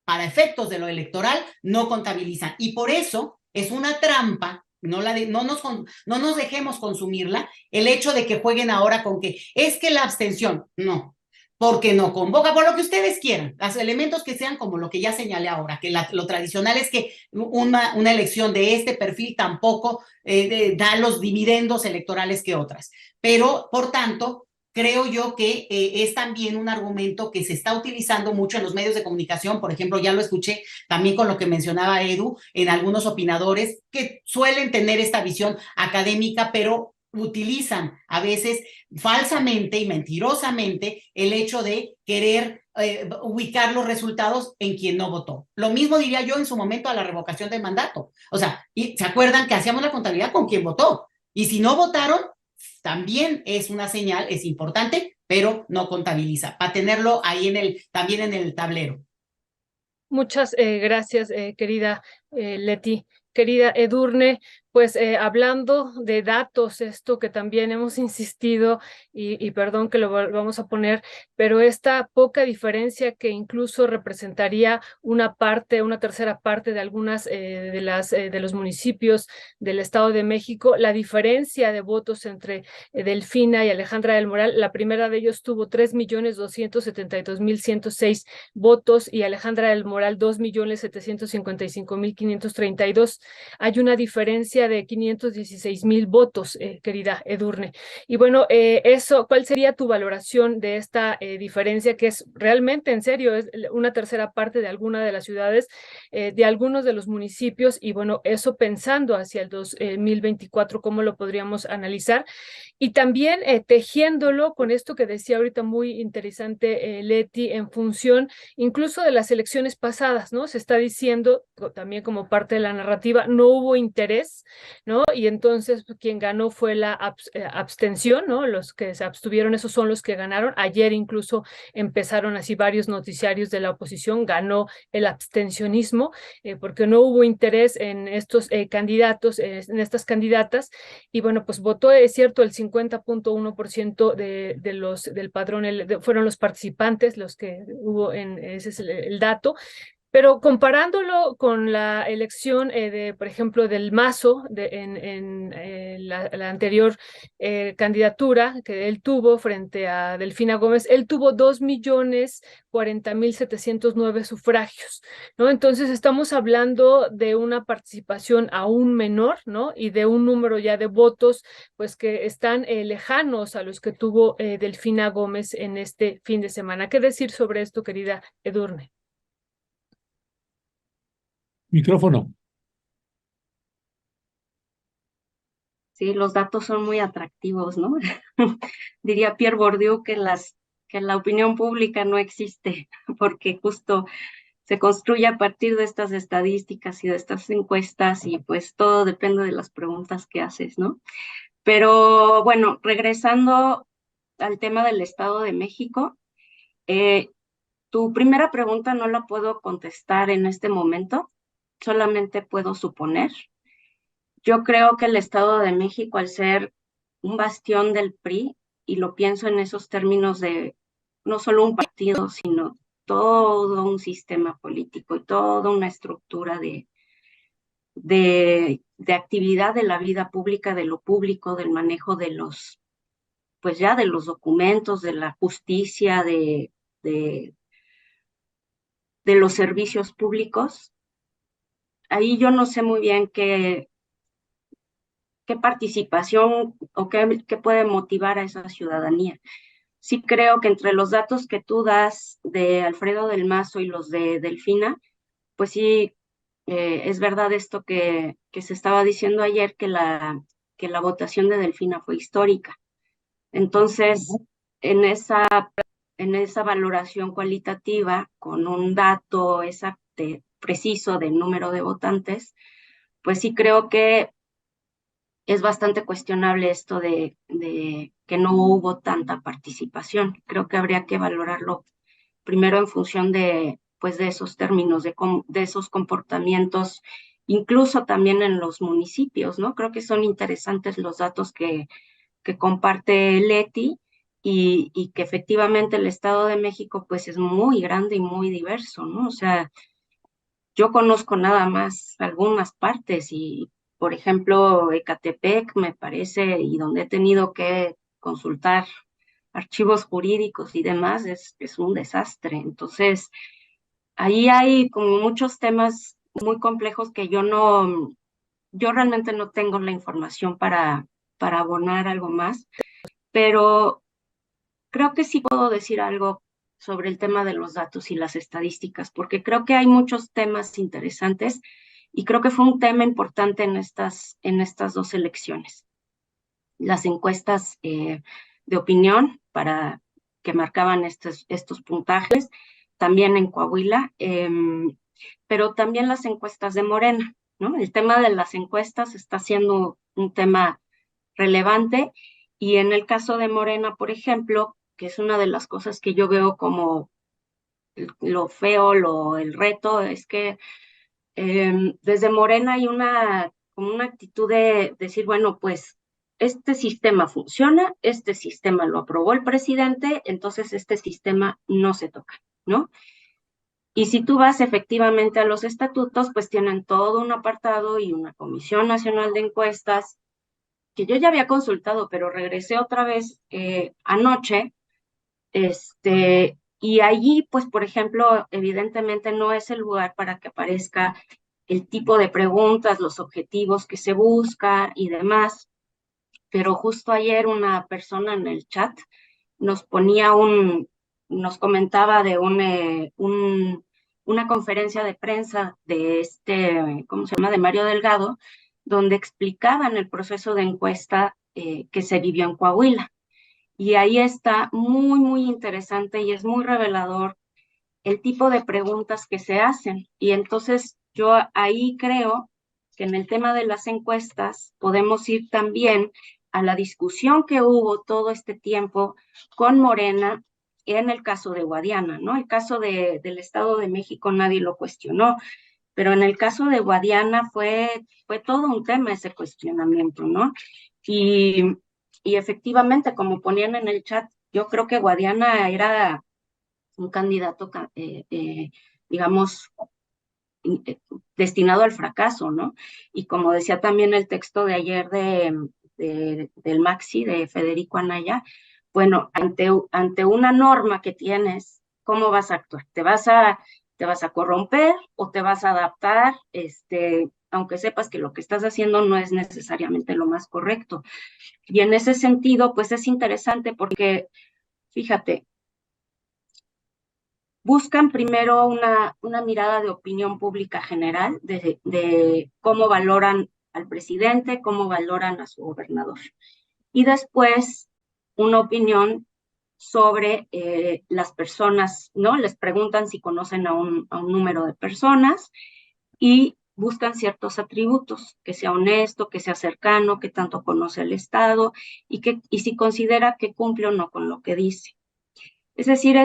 Speaker 5: para efectos de lo electoral no contabilizan. Y por eso es una trampa, no nos dejemos consumirla, el hecho de que jueguen ahora con que es que la abstención, no, porque no convoca, por lo que ustedes quieran, los elementos que sean como lo que ya señalé ahora, que lo tradicional es que una elección de este perfil tampoco da los dividendos electorales que otras. Pero, por tanto, creo yo que es también un argumento que se está utilizando mucho en los medios de comunicación. Por ejemplo, ya lo escuché también con lo que mencionaba Edu, en algunos opinadores que suelen tener esta visión académica, pero utilizan a veces falsamente y mentirosamente el hecho de querer ubicar los resultados en quien no votó. Lo mismo diría yo en su momento a la revocación del mandato. O sea, ¿se acuerdan que hacíamos la contabilidad con quien votó? Y si no votaron, también es una señal, es importante, pero no contabiliza, para tenerlo ahí también en el tablero.
Speaker 3: Muchas gracias, querida Leti. Querida Edurne, pues hablando de datos, esto que también hemos insistido, y perdón que lo vamos a poner, pero esta poca diferencia que incluso representaría una tercera parte de algunas de los municipios del Estado de México, la diferencia de votos entre Delfina y Alejandra del Moral. La primera de ellos tuvo 3.272.106 votos, y Alejandra del Moral 2.755.532. Hay una diferencia de 516,000 votos, querida Edurne. Y bueno, ¿cuál sería tu valoración de esta diferencia, que es realmente, en serio, es una tercera parte de alguna de las ciudades, de algunos de los municipios? Y bueno, eso pensando hacia el 2024, ¿cómo lo podríamos analizar? Y también tejiéndolo con esto que decía ahorita muy interesante Leti, en función incluso de las elecciones pasadas, ¿no? Se está diciendo también como parte de la narrativa, no hubo interés, ¿no? Y entonces quien ganó fue la abstención, ¿no? Los que se abstuvieron, esos son los que ganaron. Ayer incluso empezaron así varios noticiarios de la oposición, ganó el abstencionismo, porque no hubo interés en estos candidatos, en estas candidatas. Y bueno, pues votó, es cierto, el 50.1% del padrón, fueron los participantes los que hubo ese es el dato. Pero comparándolo con la elección por ejemplo, del Mazo la anterior candidatura que él tuvo frente a Delfina Gómez, él tuvo 2.040.709 sufragios, ¿no? Entonces estamos hablando de una participación aún menor, ¿no? Y de un número ya de votos, pues que están lejanos a los que tuvo Delfina Gómez en este fin de semana. ¿Qué decir sobre esto, querida Edurne?
Speaker 1: Micrófono.
Speaker 2: Sí, los datos son muy atractivos, ¿no? Diría Pierre Bourdieu que la opinión pública no existe, porque justo se construye a partir de estas estadísticas y de estas encuestas y pues todo depende de las preguntas que haces, ¿no? Pero bueno, regresando al tema del Estado de México, tu primera pregunta no la puedo contestar en este momento, solamente puedo suponer. Yo creo que el Estado de México, al ser un bastión del PRI, y lo pienso en esos términos de no solo un partido, sino todo un sistema político y toda una estructura de actividad de la vida pública, de lo público, del manejo de los, pues ya de los documentos, de la justicia, de, de los servicios públicos. Ahí yo no sé muy bien qué participación o qué puede motivar a esa ciudadanía. Sí creo que entre los datos que tú das de Alfredo del Mazo y los de Delfina, pues sí, es verdad esto que se estaba diciendo ayer, que la votación de Delfina fue histórica. Entonces, en esa, en esa valoración cualitativa, con un dato exacto, preciso del número de votantes, pues sí creo que es bastante cuestionable esto de que no hubo tanta participación. Creo que habría que valorarlo primero en función de, pues, de esos términos, de esos comportamientos, incluso también en los municipios, ¿no? Creo que son interesantes los datos que comparte Leti y que efectivamente el Estado de México, pues, es muy grande y muy diverso, ¿no? O sea, yo conozco nada más algunas partes y, por ejemplo, Ecatepec me parece, y donde he tenido que consultar archivos jurídicos y demás, es un desastre. Entonces, ahí hay como muchos temas muy complejos que yo realmente no tengo la información para abonar algo más, pero creo que sí puedo decir algo sobre el tema de los datos y las estadísticas, porque creo que hay muchos temas interesantes y creo que fue un tema importante en estas dos elecciones. Las encuestas de opinión para que marcaban estos puntajes, también en Coahuila, pero también las encuestas de Morena, ¿no? El tema de las encuestas está siendo un tema relevante y en el caso de Morena, por ejemplo, que es una de las cosas que yo veo como lo feo, el reto, es que desde Morena hay como una actitud de decir, bueno, pues este sistema funciona, este sistema lo aprobó el presidente, entonces este sistema no se toca, ¿no? Y si tú vas efectivamente a los estatutos, pues tienen todo un apartado y una Comisión Nacional de Encuestas que yo ya había consultado, pero regresé otra vez anoche, y allí, pues, por ejemplo, evidentemente no es el lugar para que aparezca el tipo de preguntas, los objetivos que se busca y demás, pero justo ayer una persona en el chat nos nos comentaba de una conferencia de prensa de ¿cómo se llama?, de Mario Delgado, donde explicaban el proceso de encuesta que se vivió en Coahuila. Y ahí está muy interesante y es muy revelador el tipo de preguntas que se hacen. Y entonces yo ahí creo que en el tema de las encuestas podemos ir también a la discusión que hubo todo este tiempo con Morena en el caso de Guadiana, ¿no? El caso del Estado de México nadie lo cuestionó, pero en el caso de Guadiana fue todo un tema ese cuestionamiento, ¿no? Y, y efectivamente, como ponían en el chat, yo creo que Guadiana era un candidato, digamos, destinado al fracaso, ¿no? Y como decía también el texto de ayer del Maxi, de Federico Anaya, bueno, ante una norma que tienes, ¿cómo vas a actuar? ¿Te vas a corromper o te vas a adaptar, aunque sepas que lo que estás haciendo no es necesariamente lo más correcto? Y en ese sentido, pues es interesante porque, fíjate, buscan primero una mirada de opinión pública general de cómo valoran al presidente, cómo valoran a su gobernador. Y después una opinión sobre las personas, ¿no? Les preguntan si conocen a un número de personas y buscan ciertos atributos, que sea honesto, que sea cercano, que tanto conoce el Estado y si considera que cumple o no con lo que dice. Es decir,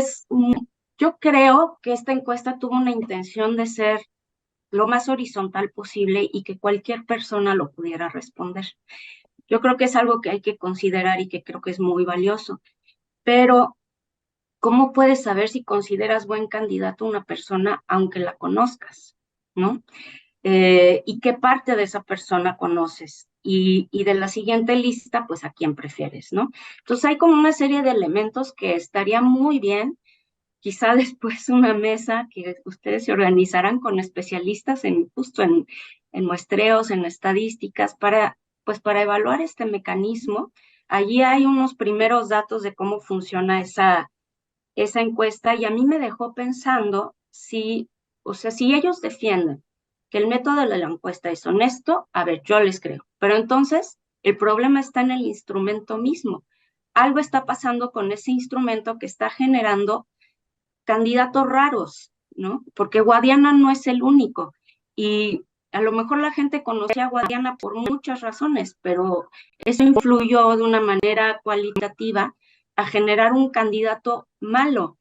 Speaker 2: yo creo que esta encuesta tuvo una intención de ser lo más horizontal posible y que cualquier persona lo pudiera responder. Yo creo que es algo que hay que considerar y que creo que es muy valioso. Pero, ¿cómo puedes saber si consideras buen candidato a una persona aunque la conozcas, ¿no? ¿Y qué parte de esa persona conoces? Y de la siguiente lista, pues a quién prefieres, ¿no? Entonces hay como una serie de elementos que estaría muy bien, quizá después una mesa que ustedes se organizarán con especialistas justo en muestreos, en estadísticas, pues para evaluar este mecanismo. Allí hay unos primeros datos de cómo funciona esa encuesta y a mí me dejó pensando si ellos defienden que el método de la encuesta es honesto, a ver, yo les creo, pero entonces el problema está en el instrumento mismo. Algo está pasando con ese instrumento que está generando candidatos raros, ¿no? Porque Guadiana no es el único y a lo mejor la gente conocía a Guadiana por muchas razones, pero eso influyó de una manera cualitativa a generar un candidato malo.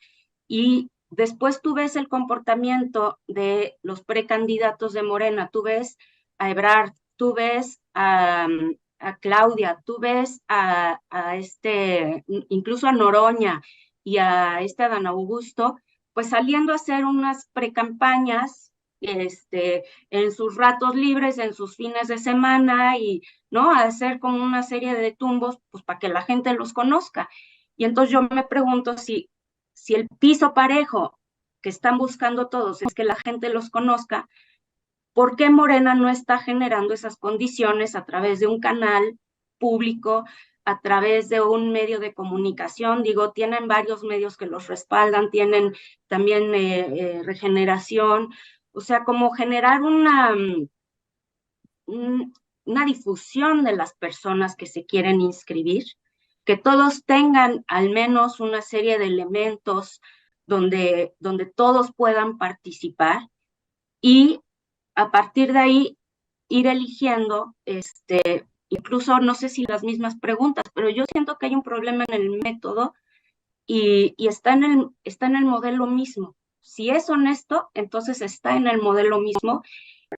Speaker 2: Y después tú ves el comportamiento de los precandidatos de Morena, tú ves a Ebrard, tú ves a Claudia, tú ves incluso a Noroña y a Adán Augusto, pues saliendo a hacer unas precampañas en sus ratos libres, en sus fines de semana y, ¿no? A hacer como una serie de tumbos, pues para que la gente los conozca. Y entonces yo me pregunto si el piso parejo que están buscando todos es que la gente los conozca, ¿por qué Morena no está generando esas condiciones a través de un canal público, a través de un medio de comunicación? Digo, tienen varios medios que los respaldan, tienen también Regeneración, o sea, como generar una difusión de las personas que se quieren inscribir, que todos tengan al menos una serie de elementos donde todos puedan participar y a partir de ahí ir eligiendo, incluso no sé si las mismas preguntas, pero yo siento que hay un problema en el método y está en el modelo mismo. Si es honesto, entonces está en el modelo mismo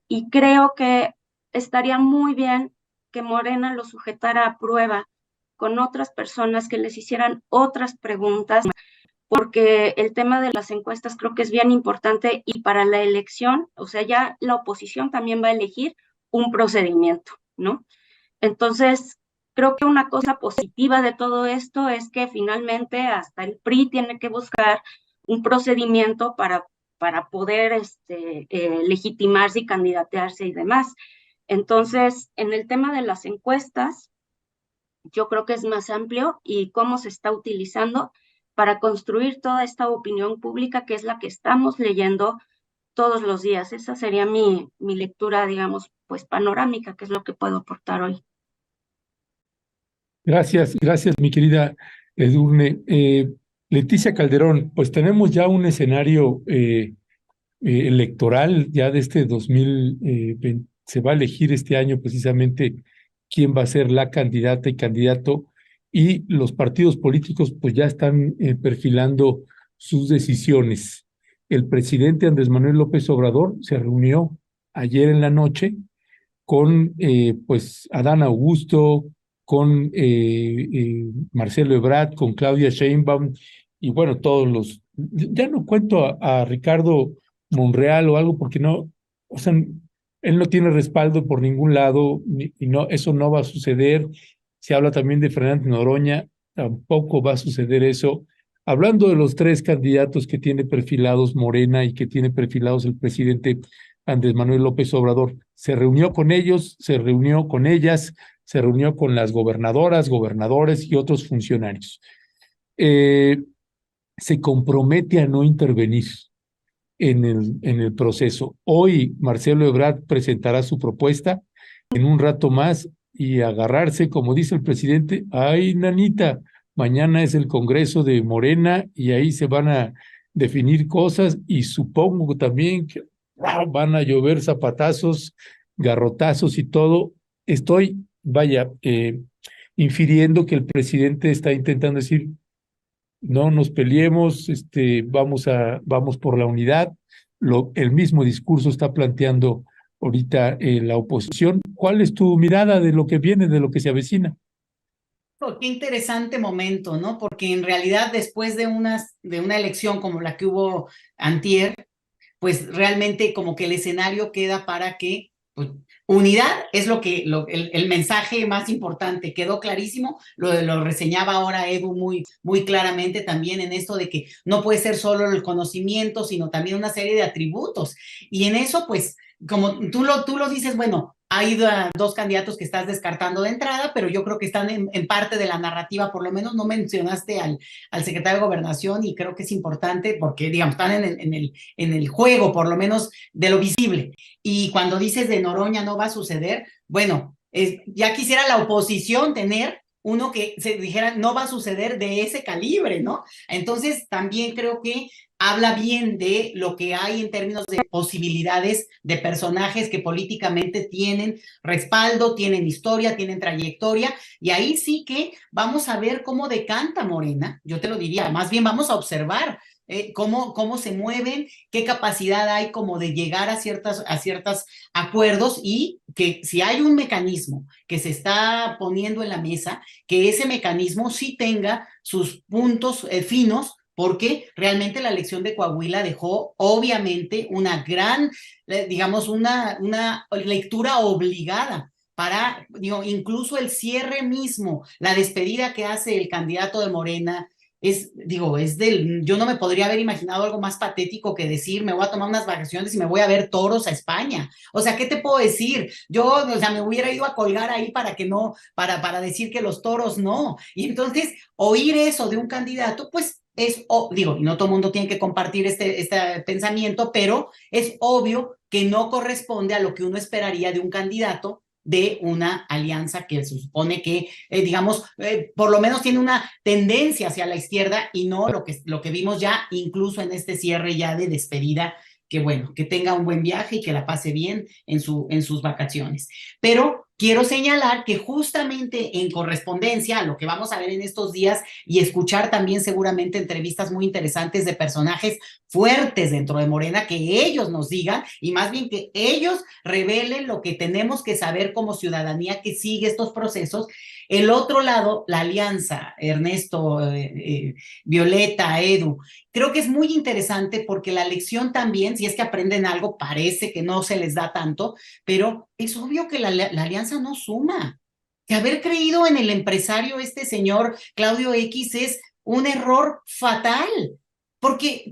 Speaker 2: y creo que estaría muy bien que Morena lo sujetara a prueba con otras personas que les hicieran otras preguntas, porque el tema de las encuestas creo que es bien importante y para la elección, o sea, ya la oposición también va a elegir un procedimiento, ¿no? Entonces, creo que una cosa positiva de todo esto es que finalmente hasta el PRI tiene que buscar un procedimiento para poder legitimarse y candidatearse y demás. Entonces, en el tema de las encuestas, yo creo que es más amplio y cómo se está utilizando para construir toda esta opinión pública que es la que estamos leyendo todos los días. Esa sería mi lectura, digamos, pues panorámica, que es lo que puedo aportar hoy.
Speaker 1: Gracias, mi querida Edurne. Leticia Calderón, pues tenemos ya un escenario electoral ya de este 2020. Se va a elegir este año precisamente quién va a ser la candidata y candidato, y los partidos políticos pues ya están perfilando sus decisiones. El presidente Andrés Manuel López Obrador se reunió ayer en la noche con pues Adán Augusto, con Marcelo Ebrard, con Claudia Sheinbaum y bueno, todos los, ya no cuento a Ricardo Monreal o algo porque no o sea, él no tiene respaldo por ningún lado y no, eso no va a suceder. Se habla también de Fernández Noroña, tampoco va a suceder eso. Hablando de los tres candidatos que tiene perfilados Morena y que tiene perfilados el presidente Andrés Manuel López Obrador, se reunió con ellos, se reunió con ellas, se reunió con las gobernadoras, gobernadores y otros funcionarios. Se compromete a no intervenir en el proceso. Hoy Marcelo Ebrard presentará su propuesta en un rato más y agarrarse, como dice el presidente, ay, nanita, mañana es el Congreso de Morena y ahí se van a definir cosas y supongo también que van a llover zapatazos, garrotazos y todo. Estoy, vaya, infiriendo que el presidente está intentando decir, no nos peleemos, vamos por la unidad. El mismo discurso está planteando ahorita la oposición. ¿Cuál es tu mirada de lo que viene, de lo que se avecina?
Speaker 5: Oh, qué interesante momento, ¿no? Porque en realidad después de una elección como la que hubo antier, pues realmente como que el escenario queda para que pues, unidad es el mensaje más importante, quedó clarísimo, lo reseñaba ahora Edu muy claramente también en esto de que no puede ser solo el conocimiento, sino también una serie de atributos. Y en eso, pues, como tú lo dices, bueno, hay dos candidatos que estás descartando de entrada, pero yo creo que están en parte de la narrativa, por lo menos no mencionaste al secretario de Gobernación y creo que es importante porque, digamos, están en el juego, por lo menos de lo visible. Y cuando dices de Noroña no va a suceder, bueno, ya quisiera la oposición tener uno que se dijera no va a suceder de ese calibre, ¿no? Entonces, también creo que habla bien de lo que hay en términos de posibilidades de personajes que políticamente tienen respaldo, tienen historia, tienen trayectoria, y ahí sí que vamos a ver cómo decanta Morena, yo te lo diría, más bien vamos a observar cómo se mueven, qué capacidad hay como de llegar a ciertos acuerdos y que si hay un mecanismo que se está poniendo en la mesa, que ese mecanismo sí tenga sus puntos finos, porque realmente la elección de Coahuila dejó obviamente una gran, digamos, una lectura obligada para, digo, incluso el cierre mismo, la despedida que hace el candidato de Morena, yo no me podría haber imaginado algo más patético que decir, me voy a tomar unas vacaciones y me voy a ver toros a España. O sea, ¿qué te puedo decir? Yo, o sea, me hubiera ido a colgar ahí para decir que los toros no. Y entonces, oír eso de un candidato, pues digo, no todo el mundo tiene que compartir este pensamiento, pero es obvio que no corresponde a lo que uno esperaría de un candidato de una alianza que se supone que, digamos, por lo menos tiene una tendencia hacia la izquierda y no lo que vimos ya incluso en este cierre ya de despedida, que bueno, que tenga un buen viaje y que la pase bien en sus vacaciones. Pero quiero señalar que justamente en correspondencia a lo que vamos a ver en estos días y escuchar también seguramente entrevistas muy interesantes de personajes fuertes dentro de Morena, que ellos nos digan y más bien que ellos revelen lo que tenemos que saber como ciudadanía que sigue estos procesos. El otro lado, la alianza, Ernesto, Violeta, Edu, creo que es muy interesante porque la lección también, si es que aprenden algo, parece que no se les da tanto, pero es obvio que la alianza no suma. Que haber creído en el empresario este señor Claudio X es un error fatal. Porque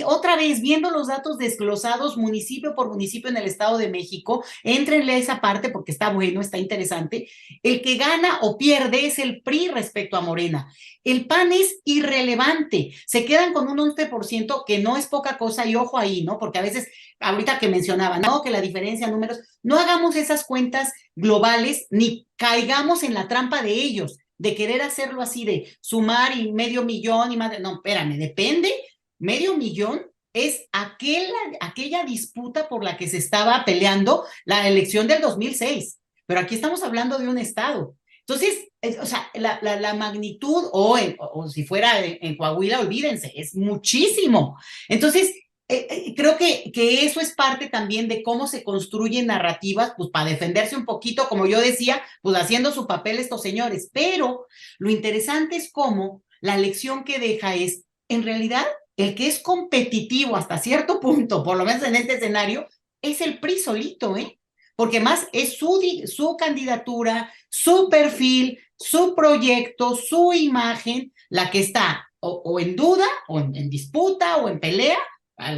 Speaker 5: otra vez, viendo los datos desglosados municipio por municipio en el Estado de México, éntrenle a esa parte porque está bueno, está interesante, el que gana o pierde es el PRI respecto a Morena. El PAN es irrelevante, se quedan con un 11% que no es poca cosa y ojo ahí, ¿no? Porque a veces, ahorita que mencionaba, ¿no? Que la diferencia en números, no hagamos esas cuentas globales ni caigamos en la trampa de ellos, de querer hacerlo así, de sumar y medio millón y más, no, espérame, depende, medio millón es aquella disputa por la que se estaba peleando la elección del 2006, pero aquí estamos hablando de un estado. Entonces, o sea, la magnitud, o si fuera en Coahuila, olvídense, es muchísimo. Entonces, creo que eso es parte también de cómo se construyen narrativas, pues para defenderse un poquito, como yo decía, pues haciendo su papel estos señores. Pero lo interesante es cómo la lección que deja es, en realidad, el que es competitivo hasta cierto punto, por lo menos en este escenario, es el PRI solito, porque más es su candidatura, su perfil, su proyecto, su imagen, la que está o en duda, o en disputa, o en pelea,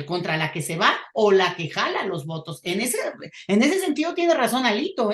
Speaker 5: contra la que se va, o la que jala los votos. En ese sentido tiene razón Alito,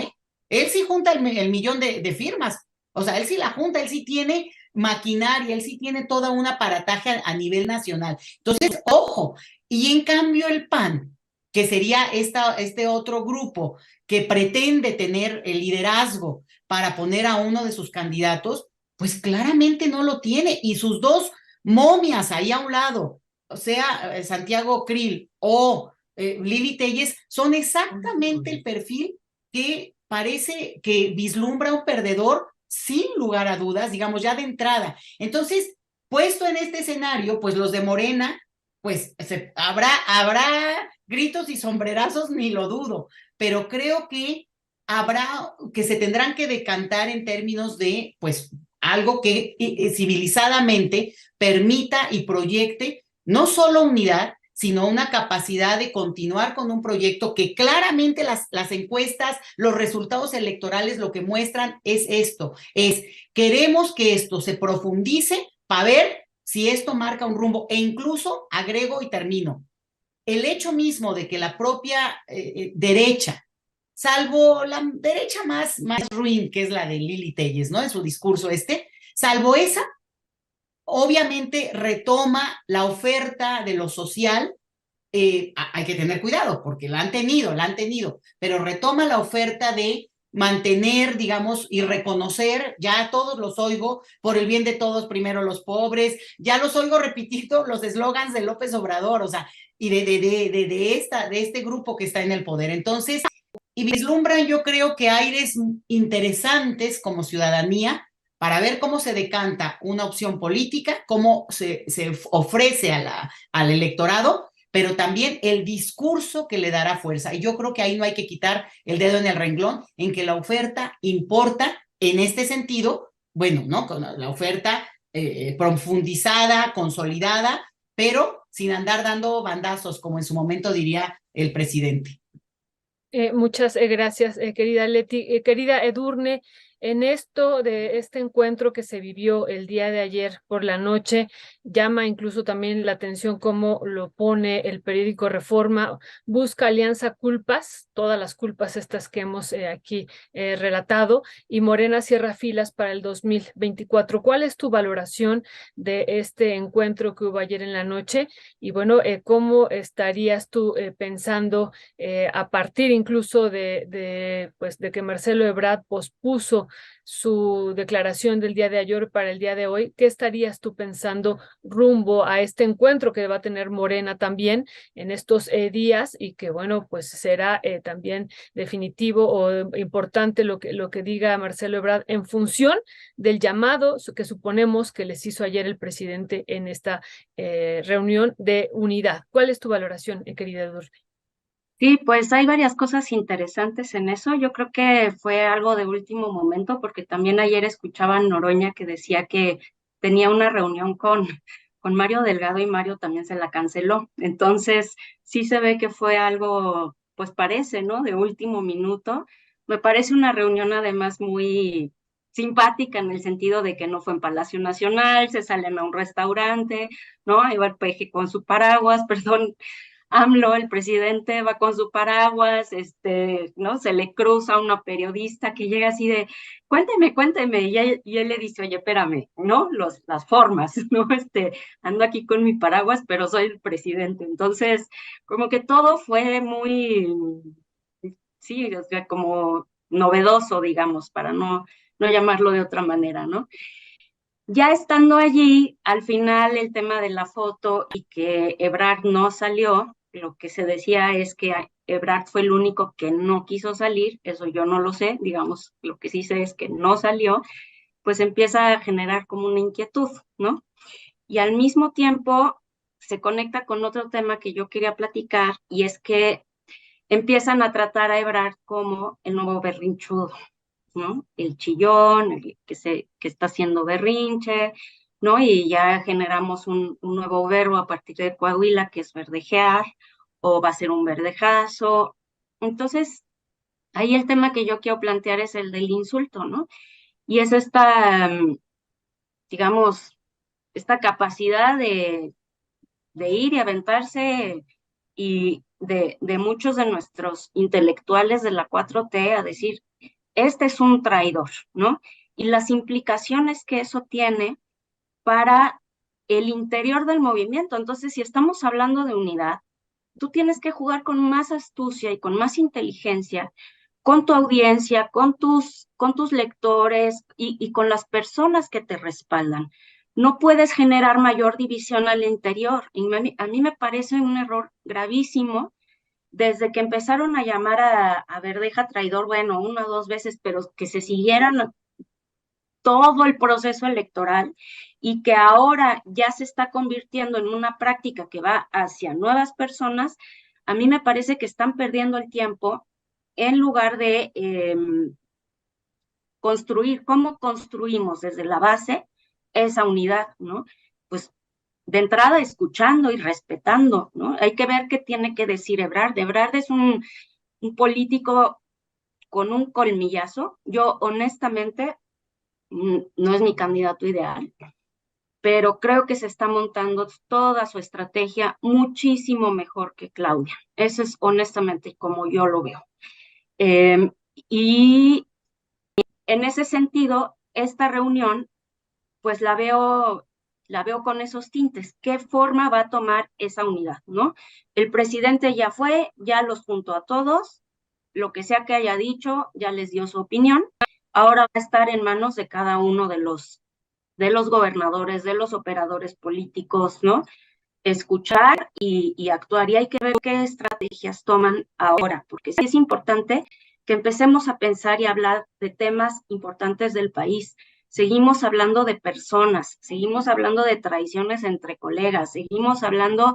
Speaker 5: Él sí junta el millón de firmas, o sea, él sí la junta, él sí tiene maquinaria, él sí tiene toda un aparataje a nivel nacional. Entonces, ojo, y en cambio el PAN, que sería este otro grupo que pretende tener el liderazgo para poner a uno de sus candidatos, pues claramente no lo tiene, y sus dos momias ahí a un lado, o sea, Santiago Krill o Lili Telles, son exactamente el perfil que parece que vislumbra un perdedor sin lugar a dudas, digamos, ya de entrada. Entonces, puesto en este escenario, pues los de Morena, pues habrá gritos y sombrerazos, ni lo dudo, pero creo que se tendrán que decantar en términos de, pues, algo que civilizadamente permita y proyecte no solo unidad, sino una capacidad de continuar con un proyecto que claramente las encuestas, los resultados electorales lo que muestran es esto, queremos que esto se profundice para ver si esto marca un rumbo, e incluso agrego y termino, el hecho mismo de que la propia derecha, salvo la derecha más ruin, que es la de Lili Telles, ¿no? En su discurso salvo esa, obviamente retoma la oferta de lo social, hay que tener cuidado porque la han tenido, pero retoma la oferta de mantener, digamos, y reconocer, ya a todos los oigo, por el bien de todos, primero los pobres, ya los oigo repitiendo los eslogans de López Obrador, o sea, y de este grupo que está en el poder. Entonces, y vislumbran, yo creo que aires interesantes como ciudadanía para ver cómo se decanta una opción política, cómo se ofrece al electorado, pero también el discurso que le dará fuerza. Y yo creo que ahí no hay que quitar el dedo en el renglón, en que la oferta importa en este sentido, bueno, ¿no? Con la oferta profundizada, consolidada, pero sin andar dando bandazos, como en su momento diría el presidente.
Speaker 3: Muchas gracias, querida Leti. Querida Edurne, en esto de este encuentro que se vivió el día de ayer por la noche, llama incluso también la atención cómo lo pone el periódico Reforma, busca alianza culpas, todas las culpas estas que hemos aquí relatado, y Morena cierra filas para el 2024. ¿Cuál es tu valoración de este encuentro que hubo ayer en la noche? Y bueno, ¿cómo estarías tú pensando a partir incluso de que Marcelo Ebrard pospuso su declaración del día de ayer para el día de hoy? ¿Qué estarías tú pensando rumbo a este encuentro que va a tener Morena también en estos días, y que bueno, pues será también definitivo o importante lo que diga Marcelo Ebrard en función del llamado que suponemos que les hizo ayer el presidente en esta reunión de unidad? ¿Cuál es tu valoración, querida Edurne?
Speaker 2: Sí, pues hay varias cosas interesantes en eso. Yo creo que fue algo de último momento, porque también ayer escuchaba a Noroña que decía que tenía una reunión con Mario Delgado y Mario también se la canceló. Entonces, sí se ve que fue algo, pues parece, ¿no? De último minuto. Me parece una reunión además muy simpática en el sentido de que no fue en Palacio Nacional, se salen a un restaurante, ¿no? Ahí va el peje con su paraguas, perdón. AMLO, el presidente, va con su paraguas, ¿no? Se le cruza a una periodista que llega así de, cuénteme, y él le dice, oye, espérame, ¿no? Las formas, ¿no? Ando aquí con mi paraguas, pero soy el presidente. Entonces, como que todo fue muy, sí, o sea, como novedoso, digamos, para no llamarlo de otra manera, ¿no? Ya estando allí, al final el tema de la foto y que Ebrard no salió, lo que se decía es que Ebrard fue el único que no quiso salir, eso yo no lo sé, digamos, lo que sí sé es que no salió, pues empieza a generar como una inquietud, ¿no? Y al mismo tiempo se conecta con otro tema que yo quería platicar, y es que empiezan a tratar a Ebrard como el nuevo berrinchudo, ¿no? El chillón, el que está haciendo berrinche, ¿no? Y ya generamos un nuevo verbo a partir de Coahuila, que es verdejear, o va a ser un verdejazo, Entonces, ahí el tema que yo quiero plantear es el del insulto, ¿no? Y es esta, digamos, esta capacidad de ir y aventarse y de muchos de nuestros intelectuales de la 4T a decir, este es un traidor, ¿no? Y las implicaciones que eso tiene para el interior del movimiento. Entonces, si estamos hablando de unidad, tú tienes que jugar con más astucia y con más inteligencia con tu audiencia, con tus lectores y con las personas que te respaldan. No puedes generar mayor división al interior. Y a mí me parece un error gravísimo desde que empezaron a llamar a Verdeja traidor, bueno, una o dos veces, pero que se siguieran todo el proceso electoral y que ahora ya se está convirtiendo en una práctica que va hacia nuevas personas, a mí me parece que están perdiendo el tiempo en lugar de construir, ¿cómo construimos desde la base esa unidad, ¿no? Pues de entrada escuchando y respetando, ¿no? Hay que ver qué tiene que decir Ebrard. Ebrard es un político con un colmillazo. Yo honestamente no es mi candidato ideal, pero creo que se está montando toda su estrategia muchísimo mejor que Claudia. Eso es honestamente como yo lo veo. Y en ese sentido, esta reunión, pues la veo con esos tintes. ¿Qué forma va a tomar esa unidad, no? El presidente ya fue, ya los juntó a todos, lo que sea que haya dicho, ya les dio su opinión. Ahora va a estar en manos de cada uno de los gobernadores, de los operadores políticos, ¿no? Escuchar y actuar. Y hay que ver qué estrategias toman ahora, porque sí es importante que empecemos a pensar y hablar de temas importantes del país. Seguimos hablando de personas, seguimos hablando de traiciones entre colegas, seguimos hablando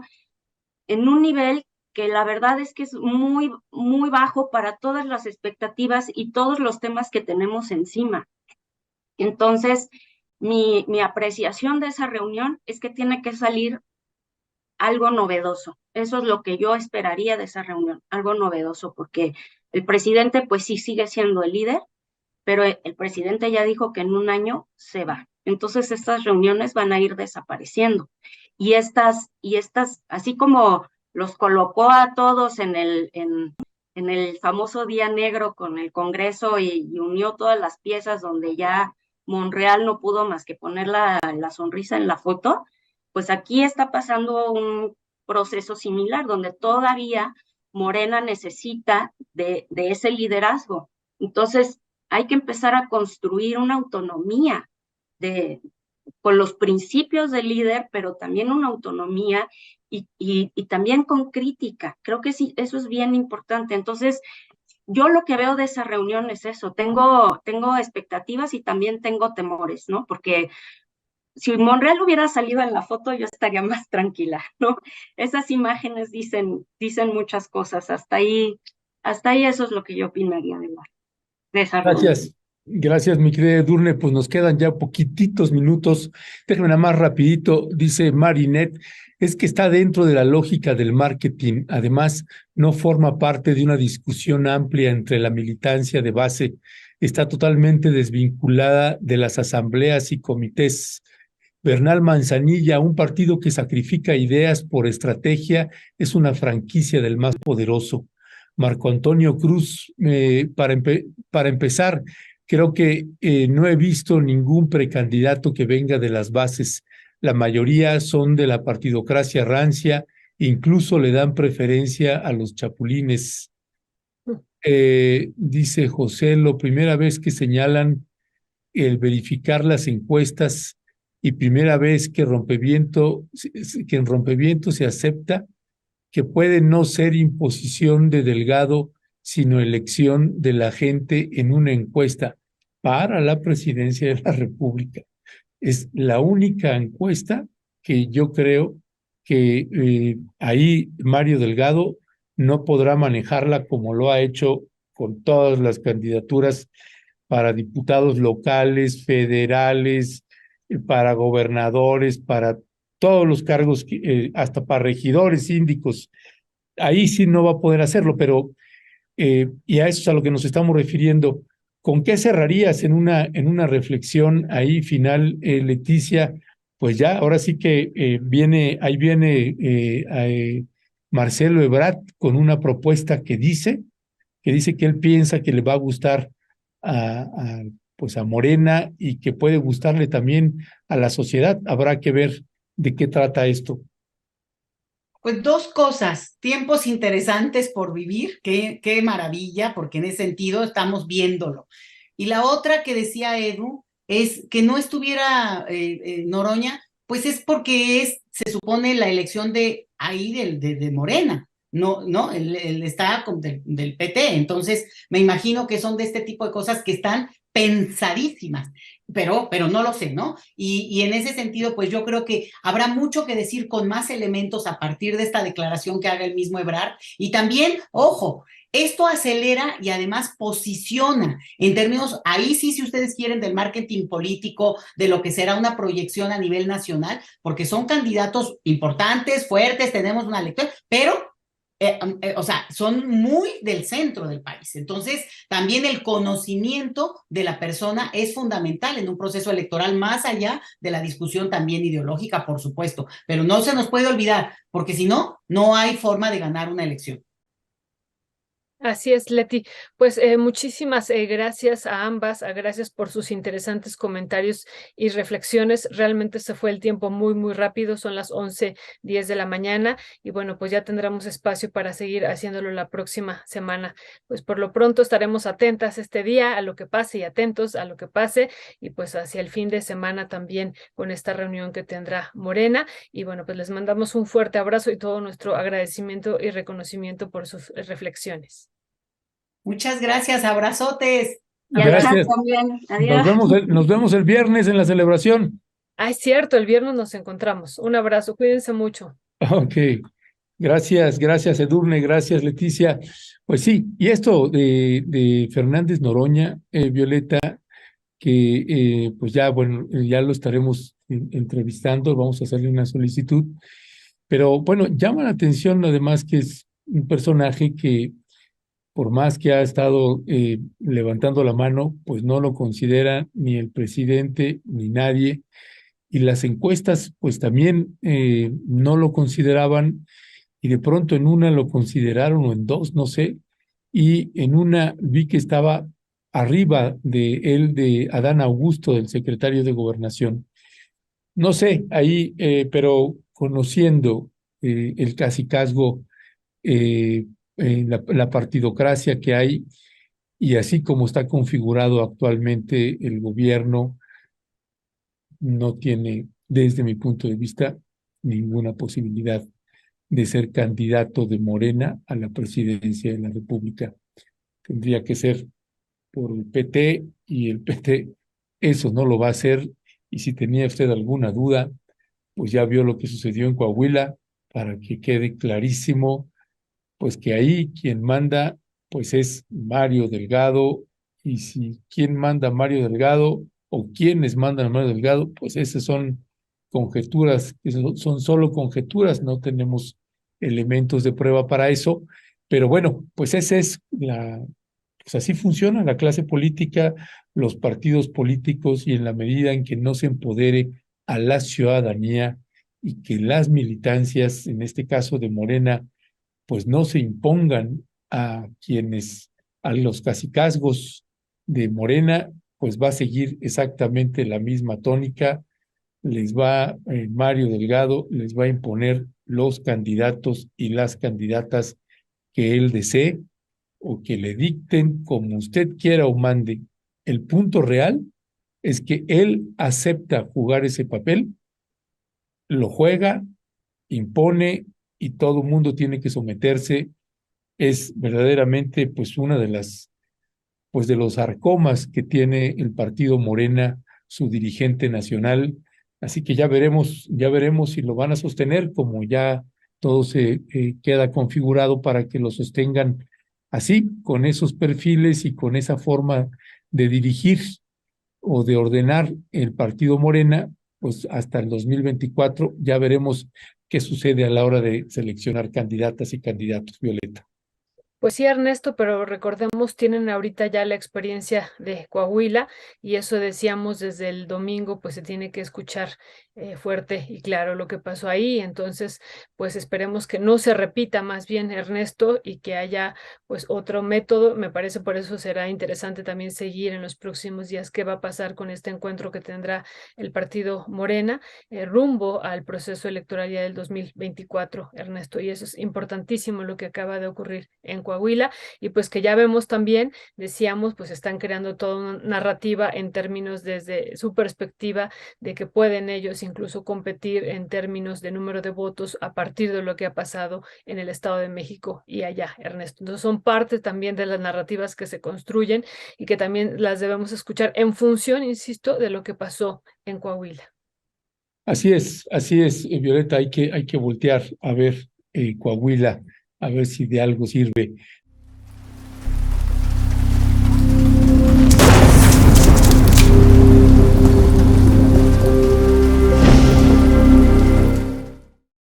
Speaker 2: en un nivel que la verdad es que es muy, muy bajo para todas las expectativas y todos los temas que tenemos encima. Entonces, mi apreciación de esa reunión es que tiene que salir algo novedoso. Eso es lo que yo esperaría de esa reunión, algo novedoso, porque el presidente pues sí sigue siendo el líder, pero el presidente ya dijo que en un año se va. Entonces estas reuniones van a ir desapareciendo. Y estas, así como los colocó a todos en el famoso día negro con el Congreso y unió todas las piezas donde ya Monreal no pudo más que poner la sonrisa en la foto, pues aquí está pasando un proceso similar, donde todavía Morena necesita de ese liderazgo. Entonces, hay que empezar a construir una autonomía con los principios del líder, pero también una autonomía y también con crítica. Creo que sí, eso es bien importante. Entonces, yo lo que veo de esa reunión es eso. Tengo expectativas y también tengo temores, ¿no? Porque si Monreal hubiera salido en la foto, yo estaría más tranquila, ¿no? Esas imágenes dicen muchas cosas. Hasta ahí eso es lo que yo opinaría de esa reunión.
Speaker 1: Gracias, mi querida Edurne. Pues nos quedan ya poquititos minutos. Déjame nada más rapidito, dice Marinette, es que está dentro de la lógica del marketing. Además, no forma parte de una discusión amplia entre la militancia de base. Está totalmente desvinculada de las asambleas y comités. Bernal Manzanilla, un partido que sacrifica ideas por estrategia, es una franquicia del más poderoso. Marco Antonio Cruz, para empezar, creo que no he visto ningún precandidato que venga de las bases. La mayoría son de la partidocracia rancia, incluso le dan preferencia a los chapulines. Dice José, la primera vez que señalan el verificar las encuestas y primera vez que en Rompeviento se acepta que puede no ser imposición de Delgado, sino elección de la gente en una encuesta para la presidencia de la República. Es la única encuesta que yo creo que ahí Mario Delgado no podrá manejarla como lo ha hecho con todas las candidaturas para diputados locales, federales, para gobernadores, para todos los cargos, hasta para regidores, síndicos. Ahí sí no va a poder hacerlo, pero y a eso es a lo que nos estamos refiriendo. ¿Con qué cerrarías en una reflexión ahí final, Leticia? Pues ya, ahora sí que ahí viene Marcelo Ebrard con una propuesta que dice que él piensa que le va a gustar pues a Morena y que puede gustarle también a la sociedad. Habrá que ver de qué trata esto.
Speaker 5: Pues dos cosas, tiempos interesantes por vivir, qué maravilla, porque en ese sentido estamos viéndolo. Y la otra que decía Edu es que no estuviera Noroña, pues es porque se supone la elección de ahí de Morena, no, él está del PT, entonces me imagino que son de este tipo de cosas que están pensadísimas, pero no lo sé, ¿no? Y en ese sentido, pues yo creo que habrá mucho que decir con más elementos a partir de esta declaración que haga el mismo Ebrard. Y también, ojo, esto acelera y además posiciona en términos, ahí sí, si ustedes quieren, del marketing político, de lo que será una proyección a nivel nacional, porque son candidatos importantes, fuertes, tenemos una elección, pero o sea, son muy del centro del país. Entonces, también el conocimiento de la persona es fundamental en un proceso electoral, más allá de la discusión también ideológica, por supuesto. Pero no se nos puede olvidar, porque si no, no hay forma de ganar una elección.
Speaker 3: Así es, Leti. Pues muchísimas gracias a ambas, gracias por sus interesantes comentarios y reflexiones. Realmente se fue el tiempo muy, muy rápido, son las 11:10 de la mañana y bueno, pues ya tendremos espacio para seguir haciéndolo la próxima semana. Pues por lo pronto estaremos atentas este día a lo que pase y atentos a lo que pase y pues hacia el fin de semana también con esta reunión que tendrá Morena. Y bueno, pues les mandamos un fuerte abrazo y todo nuestro agradecimiento y reconocimiento por sus reflexiones.
Speaker 5: Muchas gracias, abrazotes.
Speaker 2: Y al chat
Speaker 1: Gracias.
Speaker 2: también. Adiós.
Speaker 1: Nos vemos el viernes en la celebración.
Speaker 3: Ah, es cierto, el viernes nos encontramos. Un abrazo, cuídense mucho.
Speaker 1: Ok. Gracias Edurne, gracias Leticia. Pues sí, y esto de Fernández Noroña, Violeta, que pues ya, bueno, ya lo estaremos entrevistando, vamos a hacerle una solicitud, pero bueno, llama la atención además que es un personaje que por más que ha estado levantando la mano, pues no lo considera ni el presidente ni nadie, y las encuestas pues también no lo consideraban, y de pronto en una lo consideraron o en dos, no sé, y en una vi que estaba arriba de él, de Adán Augusto, del secretario de Gobernación. No sé, ahí, pero conociendo el cacicazgo, la partidocracia que hay, y así como está configurado actualmente el gobierno, no tiene, desde mi punto de vista, ninguna posibilidad de ser candidato de Morena a la presidencia de la República. Tendría que ser por el PT, y el PT eso no lo va a hacer. Y si tenía usted alguna duda, pues ya vio lo que sucedió en Coahuila, para que quede clarísimo, pues que ahí quien manda pues es Mario Delgado, y si quién manda a Mario Delgado o quiénes mandan a Mario Delgado, pues esas son conjeturas, son solo conjeturas, no tenemos elementos de prueba para eso, pero bueno, pues esa es pues así funciona la clase política, los partidos políticos, y en la medida en que no se empodere a la ciudadanía y que las militancias, en este caso de Morena, pues no se impongan a los cacicazgos de Morena, pues va a seguir exactamente la misma tónica. Mario Delgado les va a imponer los candidatos y las candidatas que él desee, o que le dicten como usted quiera o mande. El punto real es que él acepta jugar ese papel, lo juega, impone, y todo el mundo tiene que someterse. Es verdaderamente pues una de los arcomas que tiene el partido Morena, su dirigente nacional. Así que ya veremos si lo van a sostener, como ya todo se queda configurado para que lo sostengan así, con esos perfiles y con esa forma de dirigir o de ordenar el partido Morena, pues hasta el 2024 ya veremos qué sucede a la hora de seleccionar candidatas y candidatos, Violeta.
Speaker 3: Pues sí, Ernesto, pero recordemos, tienen ahorita ya la experiencia de Coahuila y eso decíamos desde el domingo, pues se tiene que escuchar fuerte y claro lo que pasó ahí. Entonces, pues esperemos que no se repita más bien, Ernesto, y que haya pues otro método. Me parece por eso será interesante también seguir en los próximos días qué va a pasar con este encuentro que tendrá el partido Morena rumbo al proceso electoral ya del 2024, Ernesto. Y eso es importantísimo lo que acaba de ocurrir en Coahuila y pues que ya vemos también, decíamos, pues están creando toda una narrativa en términos desde su perspectiva de que pueden ellos incluso competir en términos de número de votos a partir de lo que ha pasado en el Estado de México y allá, Ernesto. Entonces son parte también de las narrativas que se construyen y que también las debemos escuchar en función, insisto, de lo que pasó en Coahuila.
Speaker 1: Así es, Violeta, hay que voltear a ver Coahuila, a ver si de algo sirve